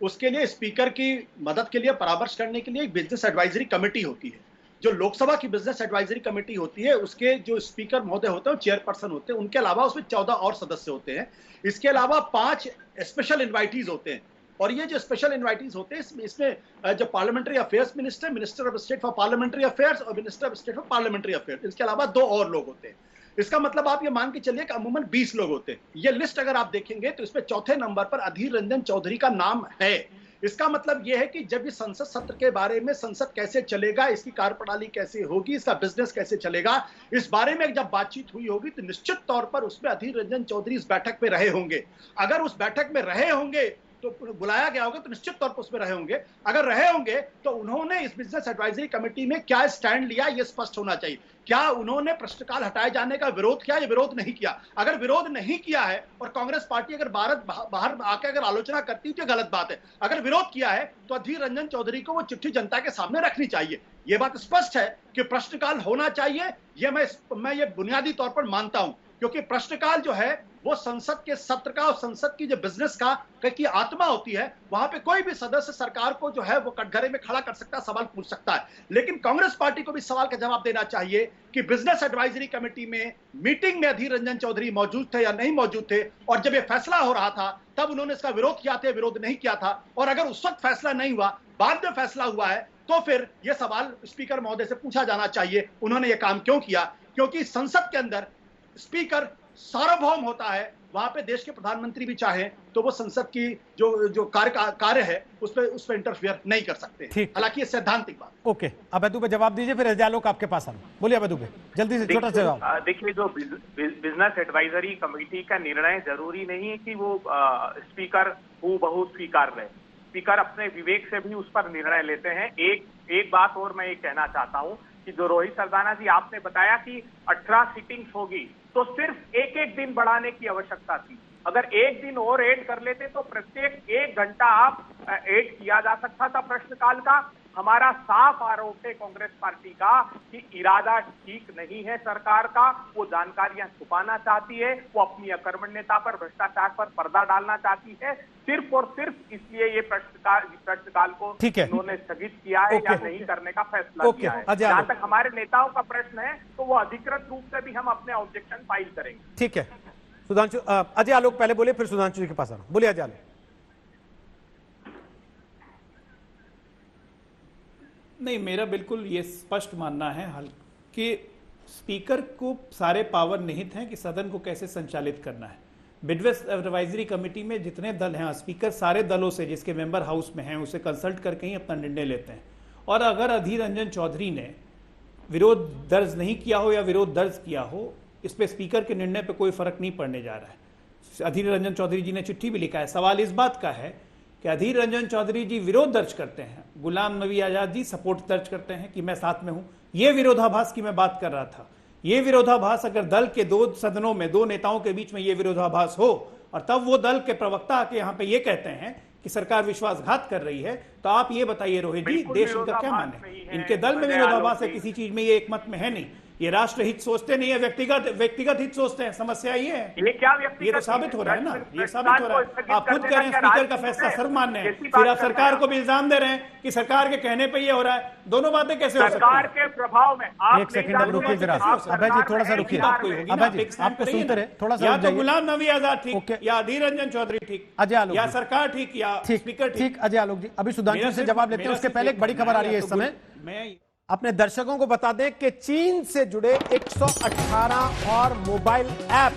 उसके लिए स्पीकर की मदद के लिए, परामर्श करने के लिए एक बिजनेस एडवाइजरी कमेटी होती है। जो लोकसभा की बिजनेस एडवाइजरी कमेटी होती है, उसके जो स्पीकर महोदय होते हैं, चेयरपर्सन होते हैं, उनके अलावा उसमें 14 और सदस्य होते हैं। इसके अलावा 5 स्पेशल इन्वाइटीज होते हैं, और ये जो स्पेशल इन्वाइटीज होते हैं इसमें जो parliamentary affairs minister, minister of state for parliamentary affairs और minister of state for parliamentary affairs, इसके अलावा 2 और लोग होते हैं। इसका मतलब आप ये मान के चलिए कि अमूमन 20 लोग होते हैं। ये लिस्ट अगर आप देखेंगे तो इसमें चौथे नंबर पर अधीर रंजन चौधरी का नाम है। इसका मतलब यह है कि जब इस संसद सत्र के बारे में, संसद कैसे चलेगा, इसकी कार्यप्रणाली कैसे होगी, इसका बिजनेस कैसे चलेगा, इस बारे में जब बातचीत हुई होगी तो निश्चित तौर पर उसमें अधीर रंजन चौधरी इस बैठक में रहे होंगे। अगर उस बैठक में रहे होंगे तो बुलाया गया होगा तो निश्चित तौर पर उसमें रहे होंगे। अगर रहे होंगे तो उन्होंने इस बिजनेस एडवाइजरी कमेटी में क्या स्टैंड लिया, यह स्पष्ट होना चाहिए। क्या उन्होंने प्रश्नकाल हटाए जाने का विरोध किया या विरोध नहीं किया? अगर विरोध नहीं किया है और कांग्रेस पार्टी अगर बाहर आकर अगर आलोचना करती है तो गलत बात है। अगर विरोध किया है तो अधीर रंजन चौधरी को वो चिट्ठी जनता के सामने रखनी चाहिए। यह बात स्पष्ट है कि प्रश्नकाल होना चाहिए, यह मैं ये बुनियादी तौर पर मानता हूं, क्योंकि प्रश्नकाल जो है वो संसद के सत्र का और संसद की जो बिजनेस का की आत्मा होती है। वहां पे कोई भी सदस्य सरकार को जो है वो कटघरे में खड़ा कर सकता है, सवाल पूछ सकता है। लेकिन कांग्रेस पार्टी को भी सवाल का जवाब देना चाहिए कि बिजनेस एडवाइजरी कमेटी में मीटिंग में अधीर रंजन चौधरी मौजूद थे या नहीं मौजूद थे, और जब ये फैसला हो रहा था तब उन्होंने इसका विरोध किया था, विरोध नहीं किया था। और अगर उस वक्त फैसला नहीं हुआ, बाद में फैसला हुआ है, तो फिर यह सवाल स्पीकर महोदय से पूछा जाना चाहिए, उन्होंने ये काम क्यों किया। क्योंकि संसद के अंदर स्पीकर सार्वभौम होता है, वहां पे देश के प्रधानमंत्री भी चाहे तो वो संसद की जो कार्य है उस पर इंटरफेयर नहीं कर सकते। हालांकि ये सैद्धांतिक बात। ओके, अब अदू पे जवाब दीजिए, फिर एजालोक आपके पास आना। बोलिए अदू पे जल्दी से छोटा सा जवाब। देखिए, जो बिजनेस एडवाइजरी कमेटी का निर्णय जरूरी नहीं है कि वो स्पीकर हूबहू स्वीकार रहे। स्पीकर अपने विवेक से भी उस पर निर्णय लेते हैं। एक बात और मैं ये कहना चाहता हूँ कि जो रोहित सरदाना जी आपने बताया कि 18 सीटिंग्स होगी, तो सिर्फ एक दिन बढ़ाने की आवश्यकता थी। अगर एक दिन और ऐड कर लेते तो प्रत्येक 1 घंटा आप ऐड किया जा सकता था प्रश्नकाल का। हमारा साफ आरोप है कांग्रेस पार्टी का कि इरादा ठीक नहीं है सरकार का, वो जानकारियां छुपाना चाहती है, वो अपनी अकर्मण्यता पर, भ्रष्टाचार पर पर्दा डालना चाहती है, सिर्फ और सिर्फ इसलिए ये प्रश्नकाल को उन्होंने स्थगित किया है या नहीं करने का फैसला किया है। जहां तक हमारे नेताओं का प्रश्न है तो वो अधिकृत रूप से भी हम अपने ऑब्जेक्शन फाइल करेंगे। ठीक है, सुधांशु, अजय आलोक पहले बोले, फिर सुधांशु जी के पास आना। बोलिए अजय आलोक। नहीं, मेरा बिल्कुल ये स्पष्ट मानना है कि स्पीकर को सारे पावर निहित हैं कि सदन को कैसे संचालित करना है। बिजनेस एडवाइजरी कमेटी में जितने दल हैं, स्पीकर सारे दलों से जिसके मेंबर हाउस में हैं उसे कंसल्ट करके ही अपना निर्णय लेते हैं। और अगर अधीर रंजन चौधरी ने विरोध दर्ज नहीं किया हो या विरोध दर्ज किया हो, इस पे स्पीकर के निर्णय पे कोई फर्क नहीं पड़ने जा रहा है। अधीर रंजन चौधरी जी ने चिट्ठी भी लिखा है। सवाल इस बात का है कि अधीर रंजन चौधरी जी विरोध दर्ज करते हैं, गुलाम नबी आजाद जी सपोर्ट दर्ज करते हैं कि मैं साथ में हूं। यह विरोधाभास की मैं बात कर रहा था। यह विरोधाभास अगर दल के 2 सदनों में 2 नेताओं के बीच में यह विरोधाभास हो और तब वो दल के प्रवक्ता आके यहां पे ये कहते हैं कि सरकार विश्वासघात कर रही है, तो आप ये बताइए रोहित जी, देश इनका क्या माने? इनके दल में विरोधाभास है, किसी चीज में ये एक मत में है नहीं। ये राष्ट्र हित सोचते नहीं है, व्यक्तिगत हित सोचते हैं। समस्या ये है, ये तो साबित हो रहा है ना, ये साबित हो रहा है। आप खुद कह रहे हैं स्पीकर का फैसला सर्वमान्य है, फिर आप सरकार को भी इल्जाम दे रहे हैं कि सरकार के कहने पे ये हो रहा है। दोनों बातें कैसे हो सकती हैं? सरकार के प्रभाव में एक सेकंड अब रुकिए जरा, अभय जी थोड़ा सा रुकिए। अभय जी आपको सुनते रहे, थोड़ा सा या तो गुलाम नबी आजाद ठीक, या अधीर रंजन चौधरी ठीक, अजय आलोक या सरकार ठीक, या स्पीकर ठीक। अजय आलोक जी, अभी सुधांशु से जवाब लेते हैं, उसके पहले एक बड़ी खबर आ रही है इस समय। मैं अपने दर्शकों को बता दें कि चीन से जुड़े 118 और मोबाइल ऐप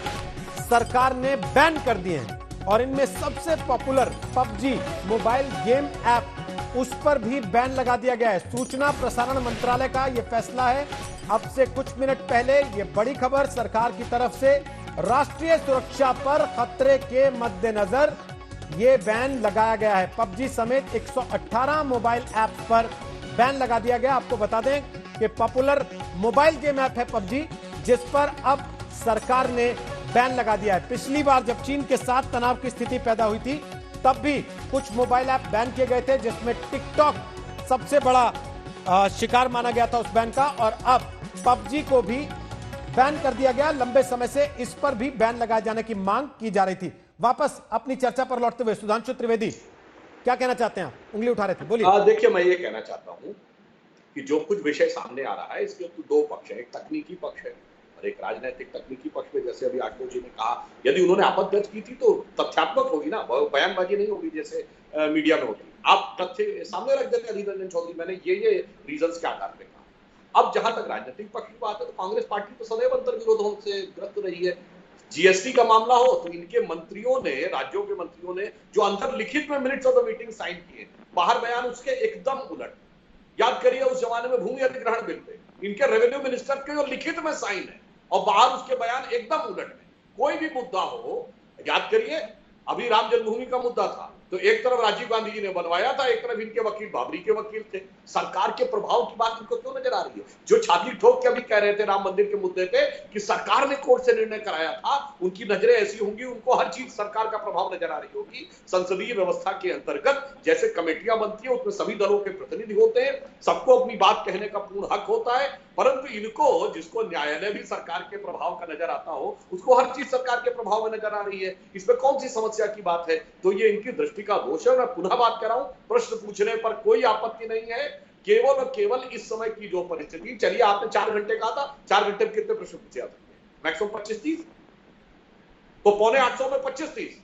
सरकार ने बैन कर दिए हैं, और इनमें सबसे popular PUBG mobile game app, उस पर भी बैन लगा दिया गया है। सूचना प्रसारण मंत्रालय का यह फैसला है। अब से कुछ मिनट पहले यह बड़ी खबर सरकार की तरफ से राष्ट्रीय सुरक्षा पर खतरे के मद्देनजर यह बैन लगाया गया है। पबजी समेत 118 मोबाइल ऐप पर बैन लगा दिया गया। आपको बता दें कि पॉपुलर मोबाइल गेम ऐप है पबजी, जिस पर अब सरकार ने बैन लगा दिया है। पिछली बार जब चीन के साथ तनाव की स्थिति पैदा हुई थी, तब भी कुछ मोबाइल ऐप बैन किए गए थे, जिसमें टिकटॉक सबसे बड़ा शिकार माना गया था उस बैन का। और अब पबजी को भी बैन कर दिया गया। लंबे समय से इस पर भी बैन लगाए जाने की मांग की जा रही थी। वापस अपनी चर्चा पर लौटते हुए सुधांशु त्रिवेदी, क्या कहना चाहते हैं आप? उंगली उठा रहे थे, बोलिए। देखिए, मैं ये कहना चाहता हूं कि जो कुछ विषय सामने आ रहा है, इसके तो दो पक्ष है। एक तकनीकी पक्ष है और एक राजनीतिक। तकनीकी पक्ष में जैसे अभी आशुतोष जी ने कहा, यदि उन्होंने आपत्ति दर्ज की थी तो तथ्यात्मक होगी ना, बयानबाजी नहीं होगी जैसे मीडिया में होती। आप तथ्य सामने रख देते अधीर रंजन चौधरी, मैंने ये रीजंस के आधार पर कहा। अब जहां तक राजनीतिक पक्ष की बात है, तो कांग्रेस पार्टी तो सदैव अंतर्विरोधों से ग्रस्त रही है। जीएसटी का मामला हो तो इनके मंत्रियों ने, राज्यों के मंत्रियों ने जो अंतर्लिखित में minutes of the meeting sign किए, बाहर बयान उसके एकदम उलट। याद करिए उस जमाने में भूमि अधिग्रहण बिल पे इनके रेवेन्यू मिनिस्टर के जो लिखित में साइन है और बाहर उसके बयान एकदम उलट है। कोई भी मुद्दा हो, याद करिए अभी राम जन्मभूमि का मुद्दा था तो एक तरफ राजीव गांधी जी ने बनवाया था, एक तरफ इनके वकील बाबरी के वकील थे। सरकार के प्रभाव की बात इनको क्यों नजर आ रही है? जो छाती ठोक के अभी कह रहे थे राम मंदिर के मुद्दे पे कि सरकार ने कोर्ट से निर्णय कराया था, उनकी नजरें ऐसी होंगी, उनको हर चीज सरकार का प्रभाव नजर आ रही होगी। संसदीय व्यवस्था के अंतर्गत जैसे कमेटियां बनती है, उसमें सभी दलों के प्रतिनिधि होते हैं, सबको अपनी बात कहने का पूर्ण हक होता है। परंतु इनको, जिसको न्यायालय भी सरकार के प्रभाव का नजर आता हो, उसको हर चीज सरकार के प्रभाव में नजर आ रही है। इसमें कौन सी समस्या की बात है? तो ये इनकी दृष्टि का दोष है। मैं पुनः बात कर रहा हूं, प्रश्न पूछने पर कोई आपत्ति नहीं है, केवल और केवल इस समय की जो परिस्थिति। चलिए, आपने 4 घंटे कहा था, 4 घंटे में कितने प्रश्न पूछे जाते हैं? मैक्सिमम 25-30, तो 750 में 25-30,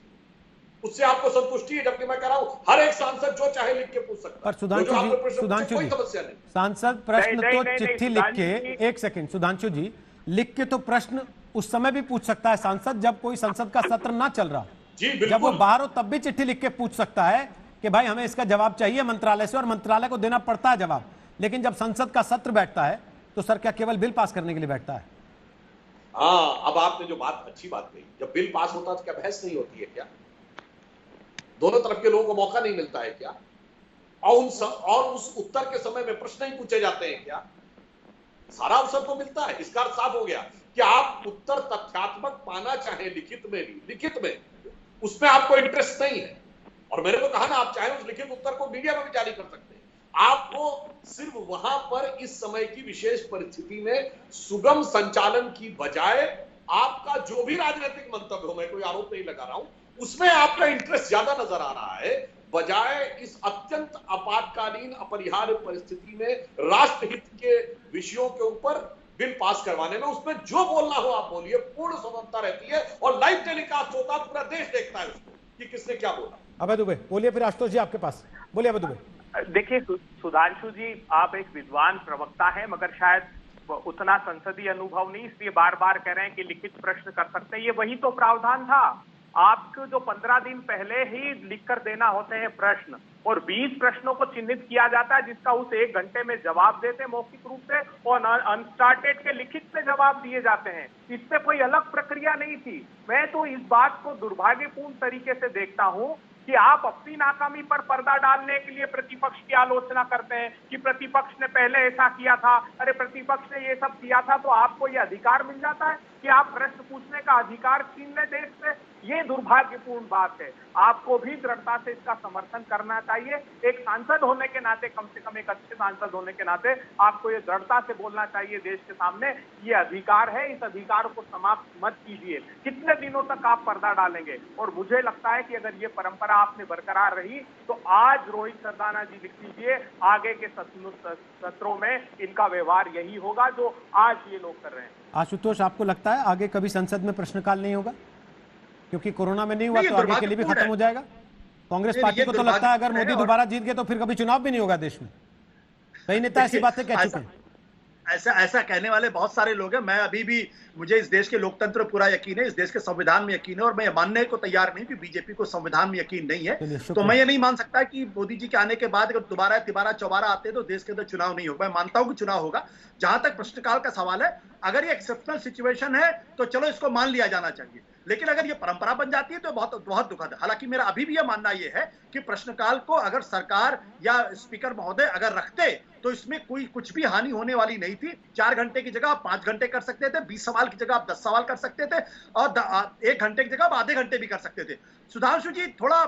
उससे आपको संतुष्टि है? जबकि मैं कह रहा हूं हर एक सांसद जो चाहे लिख के पूछ सकता है। पर सुधांशु जी, समस्या नहीं। सांसद प्रश्न तो चिट्ठी लिख के, एक सेकंड सुधांशु जी, लिख के तो प्रश्न उस समय भी पूछ सकता है सांसद जब कोई संसद का सत्र ना चल रहा। जी, जब वो बाहर हो तब भी चिट्ठी लिख के पूछ सकता है कि भाई हमें इसका जवाब चाहिए मंत्रालय से, और मंत्रालय को देना पड़ता है जवाब। लेकिन जब संसद का सत्र बैठता है तो सर क्या केवल बिल पास करने के लिए बैठता है? हाँ, अब आपने जो बात, अच्छी बात कही, जब बिल पास होता है तो क्या बहस नहीं होती है क्या? दोनों तरफ के लोगों को मौका नहीं मिलता है क्या? और उस उत्तर के समय में प्रश्न नहीं पूछे जाते हैं क्या? सारा अवसर तो मिलता है। इसका अर्थ साफ हो गया कि आप उत्तर तथ्यात्मक पाना चाहें, लिखित में भी, लिखित में उसमें आपको इंटरेस्ट नहीं है। और मैंने तो कहा ना, आप चाहे उस लिखित उत्तर को मीडिया में भी जारी कर सकते हैं। आपको सिर्फ वहां पर इस समय की विशेष परिस्थिति में सुगम संचालन की बजाय आपका जो भी राजनीतिक मंतव्य हो, मैं कोई आरोप नहीं लगा रहा हूं, उसमें आपका इंटरेस्ट ज्यादा नजर आ रहा है, बजाय इस अत्यंत आपातकालीन अपरिहार्य परिस्थिति में राष्ट्रहित के विषयों के ऊपर बिल पास करवाने में। उसमें जो बोलना हो आप बोलिए, पूर्ण स्वतंत्रता रहती है और लाइव टेलीकास्ट होता है, पूरा देश देखता है उसको कि किसने क्या बोला। अभय दुबे बोलिए, फिर आशुतोष जी आपके पास, बोलिए अभय दुबे। देखिए सुधांशु जी, आप एक विद्वान प्रवक्ता हैं, मगर शायद उतना संसदीय अनुभव नहीं, इसलिए बार बार कह रहे हैं कि लिखित प्रश्न कर सकते हैं। ये वही तो प्रावधान था। आपको जो 15 दिन पहले ही लिखकर देना होते हैं प्रश्न, और 20 प्रश्नों को चिन्हित किया जाता है, जिसका उस 1 घंटे में जवाब देते मौखिक रूप से, और अनस्टार्टेड के लिखित में जवाब दिए जाते हैं। इससे कोई अलग प्रक्रिया नहीं थी। मैं तो इस बात को दुर्भाग्यपूर्ण तरीके से देखता हूं कि आप अपनी नाकामी पर पर्दा डालने के लिए प्रतिपक्ष की आलोचना करते हैं कि प्रतिपक्ष ने पहले ऐसा किया था, अरे प्रतिपक्ष ने ये सब किया था, तो आपको ये अधिकार मिल जाता है कि आप प्रश्न पूछने का अधिकार छीन लें देश से। ये दुर्भाग्यपूर्ण बात है। आपको भी दृढ़ता से इसका समर्थन करना चाहिए। एक सांसद होने के नाते, कम से कम एक अच्छे सांसद होने के नाते, आपको ये दृढ़ता से बोलना चाहिए देश के सामने, ये अधिकार है, इस अधिकार को समाप्त मत कीजिए। कितने दिनों तक आप पर्दा डालेंगे? और मुझे लगता है कि अगर ये परंपरा आपने बरकरार रही तो आज रोहित सरदाना जी लिख लीजिए, आगे के सत्रों में इनका व्यवहार यही होगा जो आज ये लोग कर रहे हैं। आशुतोष, आपको लगता है आगे कभी संसद में प्रश्नकाल नहीं होगा? क्योंकि कोरोना में नहीं हुआ तो आगे के लिए भी खत्म हो जाएगा। कांग्रेस पार्टी को तो लगता है अगर मोदी दोबारा जीत गए तो फिर कभी चुनाव भी नहीं होगा देश में। कई नेता ऐसी बातें कह चुके हैं। ऐसा कहने वाले बहुत सारे लोग हैं। मैं अभी भी, मुझे इस देश के लोकतंत्र पर पूरा यकीन है, इस देश के संविधान में यकीन है, और मैं मानने को तैयार नहीं कि बीजेपी को संविधान में यकीन नहीं है। तो मैं ये नहीं मान सकता कि मोदी जी के आने के बाद अगर दोबारा तिबारा चौबारा आते हैं तो देश के अंदर चुनाव नहीं होगा। मैं मानता हूं कि चुनाव होगा। जहां तक प्रश्नकाल का सवाल है, अगर ये एक्सेप्शनल सिचुएशन है तो चलो इसको मान लिया जाना चाहिए, लेकिन अगर ये परंपरा बन जाती है तो बहुत बहुत दुखद है। हालांकि मेरा अभी भी यह मानना यह है कि प्रश्नकाल को अगर सरकार या स्पीकर महोदय अगर रखते तो इसमें कोई कुछ भी हानि होने वाली नहीं थी। 4 घंटे की जगह आप 5 घंटे कर सकते थे, 20 सवाल की जगह आप 10 सवाल कर सकते थे, और 1 घंटे की जगह आप आधे घंटे भी कर सकते थे। सुधांशु जी, थोड़ा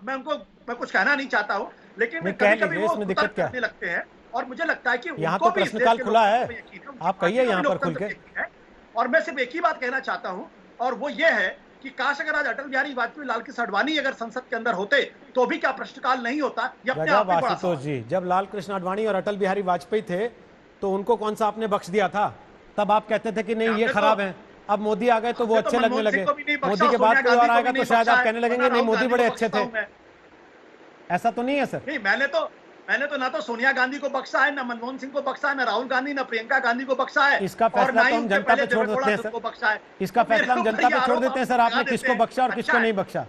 मैं कुछ कहना नहीं चाहता हूँ, लेकिन कभी-कभी वो दिक्कत करने लगते हैं, और मुझे लगता है कि यहाँ तो प्रश्नकाल खुला है, आप कहिए यहाँ पर खुल के। और मैं सिर्फ एक ही बात कहना चाहता हूँ, और वो ये है कि काश अगर आज अटल बिहारी वाजपेयी, लाल कृष्ण आडवाणी अगर संसद के अंदर होते तो भी क्या प्रश्नकाल नहीं होता? ये अपने आप में बड़ा सवाल है। जी, जब लाल कृष्ण आडवाणी और अटल बिहारी वाजपेयी थे तो उनको कौन सा आपने बख्श दिया था? तब आप कहते थे कि नहीं ये खराब है। अब मोदी आ गए तो वो अच्छे लगने लगे। मोदी के बाद कोई और आएगा तो शायद आप कहने लगेंगे नहीं मोदी बड़े अच्छे थे। ऐसा तो नहीं है सर? नहीं, मैंने तो ना तो सोनिया गांधी को बख्शा है, ना मनमोहन सिंह को बख्शा है, ना राहुल गांधी, ना प्रियंका गांधी को बख्शा है। इसका फैसला तो हम जनता पे छोड़ देते हैं सर। इसका फैसला हम जनता पे छोड़ देते हैं सर, आपने किसको बख्शा और किसको नहीं बख्शा,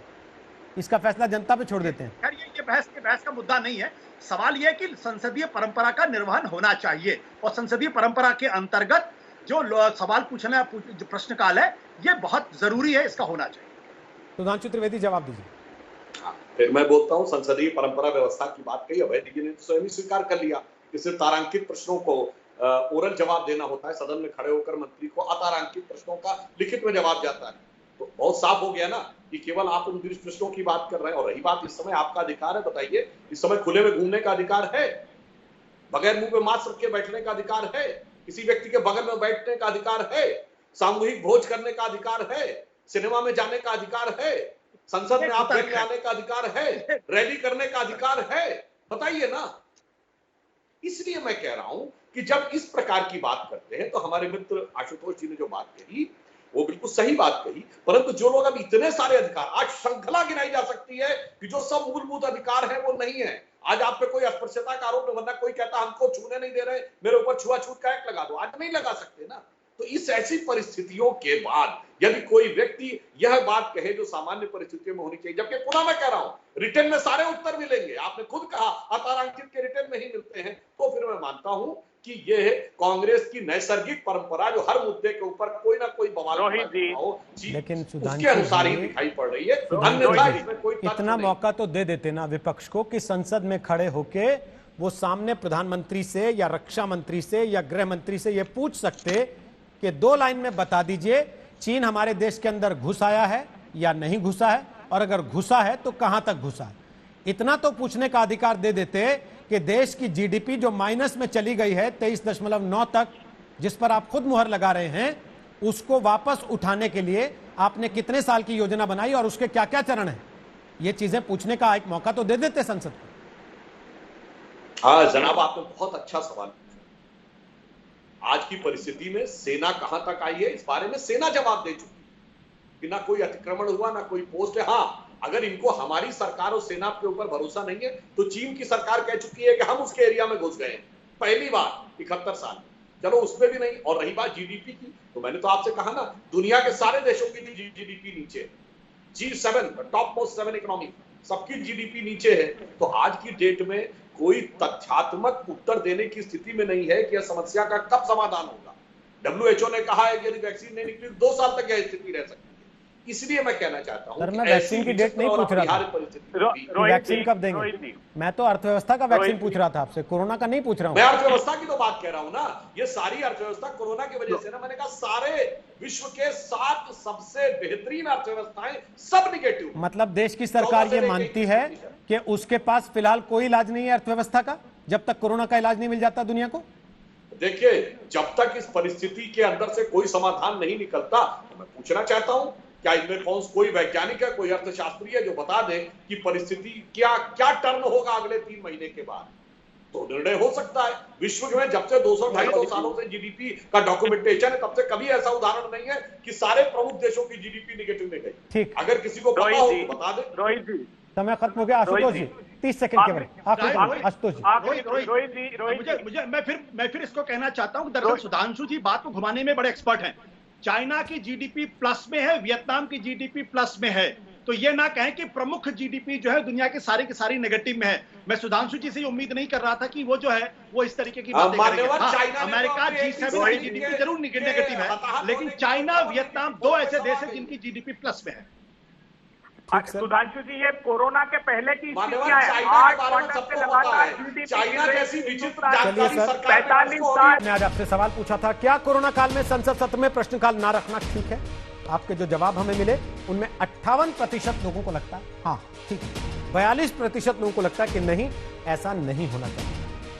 इसका फैसला जनता पे छोड़ देते हैं। खैर, ये बहस का मुद्दा नहीं है। सवाल यह है कि संसदीय परंपरा का निर्वहन होना चाहिए, और संसदीय परंपरा के अंतर्गत जो सवाल पूछना, जो प्रश्नकाल है, ये बहुत जरूरी है, इसका होना चाहिए। सुधांशु त्रिवेदी, जवाब दीजिए। फिर मैं बोलता हूं, संसदीय परंपरा व्यवस्था की बात कही, अभय जी ने स्वयं ही स्वीकार कर लिया कि सिर्फ तारांकित प्रश्नों को ओरल जवाब देना होता है। सदन में खड़े होकर मंत्री को अतारांकित प्रश्नों का लिखित में जवाब जाता है। तो बहुत साफ हो गया ना कि केवल आप उन प्रश्नों की बात कर रहे हैं। और रही बात, इस समय आपका अधिकार है, बताइए, इस समय खुले में घूमने का अधिकार है, बगैर मुंह पे मास्क रख के बैठने का अधिकार है, किसी व्यक्ति के बगल में बैठने का अधिकार है, सामूहिक भोज करने का अधिकार है, सिनेमा में जाने का अधिकार है, संसद में आप मिलने आने का अधिकार है, रैली करने का अधिकार है। बताइए ना। इसलिए मैं कह रहा हूं कि जब इस प्रकार की बात करते हैं तो हमारे मित्र आशुतोष जी ने जो बात कही वो बिल्कुल सही बात कही, परंतु जो लोग अब इतने सारे अधिकार, आज श्रृंखला गिनाई जा सकती है कि जो सब मूलभूत अधिकार है वो नहीं है। आज आप पे कोई अस्पृश्यता का आरोप, वरना कोई कहता हमको छूने नहीं दे रहे, मेरे ऊपर छुआछूत का एक्ट लगा दो, आज नहीं लगा सकते ना। तो इस ऐसी परिस्थितियों के बाद यदि कोई व्यक्ति यह बात कहे जो सामान्य परिस्थितियों में होनी चाहिए, जबकि पुनः मैं कह रहा हूं रिटर्न में सारे उत्तर मिलेंगे, आपने खुद कहा अतारांकित के रिटर्न में ही मिलते हैं, तो फिर मैं मानता हूं कि यह कांग्रेस की नैसर्गिक परंपरा जो हर मुद्दे के ऊपर कोई ना कोई बवाल हो, लेकिन उसके अनुसार ही दिखाई पड़ रही है। अन्यथा इसमें कोई इतना मौका तो दे देते ना विपक्ष को कि संसद में खड़े होके वो सामने प्रधानमंत्री से या रक्षा मंत्री से या गृह मंत्री से ये पूछ सकते कि 2 लाइन में बता दीजिए चीन हमारे देश के अंदर घुस आया है या नहीं घुसा है, और अगर घुसा है तो कहां तक घुसा है। इतना तो पूछने का अधिकार दे देते कि देश की जीडीपी जो माइनस में चली गई है 23.9 तक, जिस पर आप खुद मुहर लगा रहे हैं, उसको वापस उठाने के लिए आपने कितने साल की योजना बनाई और उसके क्या क्या चरण हैं, ये चीजें पूछने का एक मौका तो दे देते संसद को। हाँ जनाब, आपने बहुत अच्छा सवाल पूछा। आज की परिस्थिति में सेना कहां तक आई है, इस बारे में सेना जवाब दे चुकी कि ना कोई अतिक्रमण हुआ, ना कोई पोस्ट है। हाँ, अगर इनको हमारी सरकार और सेना के ऊपर भरोसा नहीं है तो चीन की सरकार कह चुकी है कि हम उसके एरिया में घुस गए पहली बार 71 साल, चलो उसमें भी नहीं। और रही बात जीडीपी की, तो मैंने तो आपसे कहा ना, दुनिया के सारे देशों की जीडीपी नीचे, G7 टॉप मोस्ट 7 इकोनॉमी, सबकी जीडीपी नीचे है। तो आज की डेट में कोई तथ्यात्मक उत्तर देने की स्थिति में नहीं है कि यह समस्या का कब समाधान होगा। WHO ने कहा है कि यदि वैक्सीन नहीं निकली 2 साल तक यह स्थिति रह सकती है। इसलिए मैं कहना चाहता हूं, मैं वैक्सीन की डेट नहीं पूछ रहा था, वैक्सीन कब देंगे, मैं तो अर्थव्यवस्था का वैक्सीन पूछ रहा था आपसे, कोरोना का नहीं पूछ रहा हूं। मैं अर्थव्यवस्था की तो बात कह रहा हूं ना, ये सारी अर्थव्यवस्था कोरोना की वजह से ना, मैंने कहा सारे विश्व के 7 सबसे बेहतरीन अर्थव्यवस्थाएं सब निगेटिव। मतलब देश की सरकार ये मानती है कि उसके पास फिलहाल कोई इलाज नहीं है अर्थव्यवस्था का, जब तक कोरोना का इलाज नहीं मिल जाता दुनिया को। देखिए, जब तक इस परिस्थिति के अंदर से कोई समाधान नहीं निकलता, तो मैं पूछना चाहता हूं क्या इनमें कोई वैज्ञानिक है, कोई अर्थशास्त्री है जो बता दे कि परिस्थिति क्या टर्न होगा अगले 3 महीने के बाद, तो निर्णय हो सकता है। विश्व में जब से 200-250 सालों से जीडीपी का डॉक्यूमेंटेशन है, तब से कभी ऐसा उदाहरण नहीं है कि सारे प्रमुख देशों की जीडीपी निगेटिव में गई। अगर किसी को पता हो तो बता दे। समय खत्म हो गया। आशुतोष जी 30 सेकंड केवल आखिरी। आशुतोष जी मुझे मैं फिर इसको कहना चाहता हूं कि दरअसल सुधांशु जी बात को घुमाने में बड़े एक्सपर्ट हैं। चाइना की जीडीपी प्लस में है, वियतनाम की जीडीपी प्लस में है, तो ये ना कहें कि प्रमुख जीडीपी जो है दुनिया की सारी नेगेटिव में है। मैं सुधांशु जी से उम्मीद नहीं कर रहा था कि वो जो है वो इस तरीके की बातें करेंगे। अमेरिका G7 की जीडीपी जरूर नेगेटिव है, लेकिन चाइना वियतनाम दो ऐसे देश हैं जिनकी जीडीपी प्लस में है। सुधांशु जी, ये कोरोना के पहले की स्थितियां हैं। 8 क्वार्टर से लगातार चलिए सर, 45 साल। मैं आज आपसे सवाल पूछा था, क्या कोरोना काल में संसद सत्र में प्रश्नकाल ना रखना ठीक है? आपके जो जवाब हमें मिले उनमें 58% लोगों को लगता है हाँ ठीक है, 42% लोगों को लगता है कि नहीं, ऐसा नहीं होना चाहिए।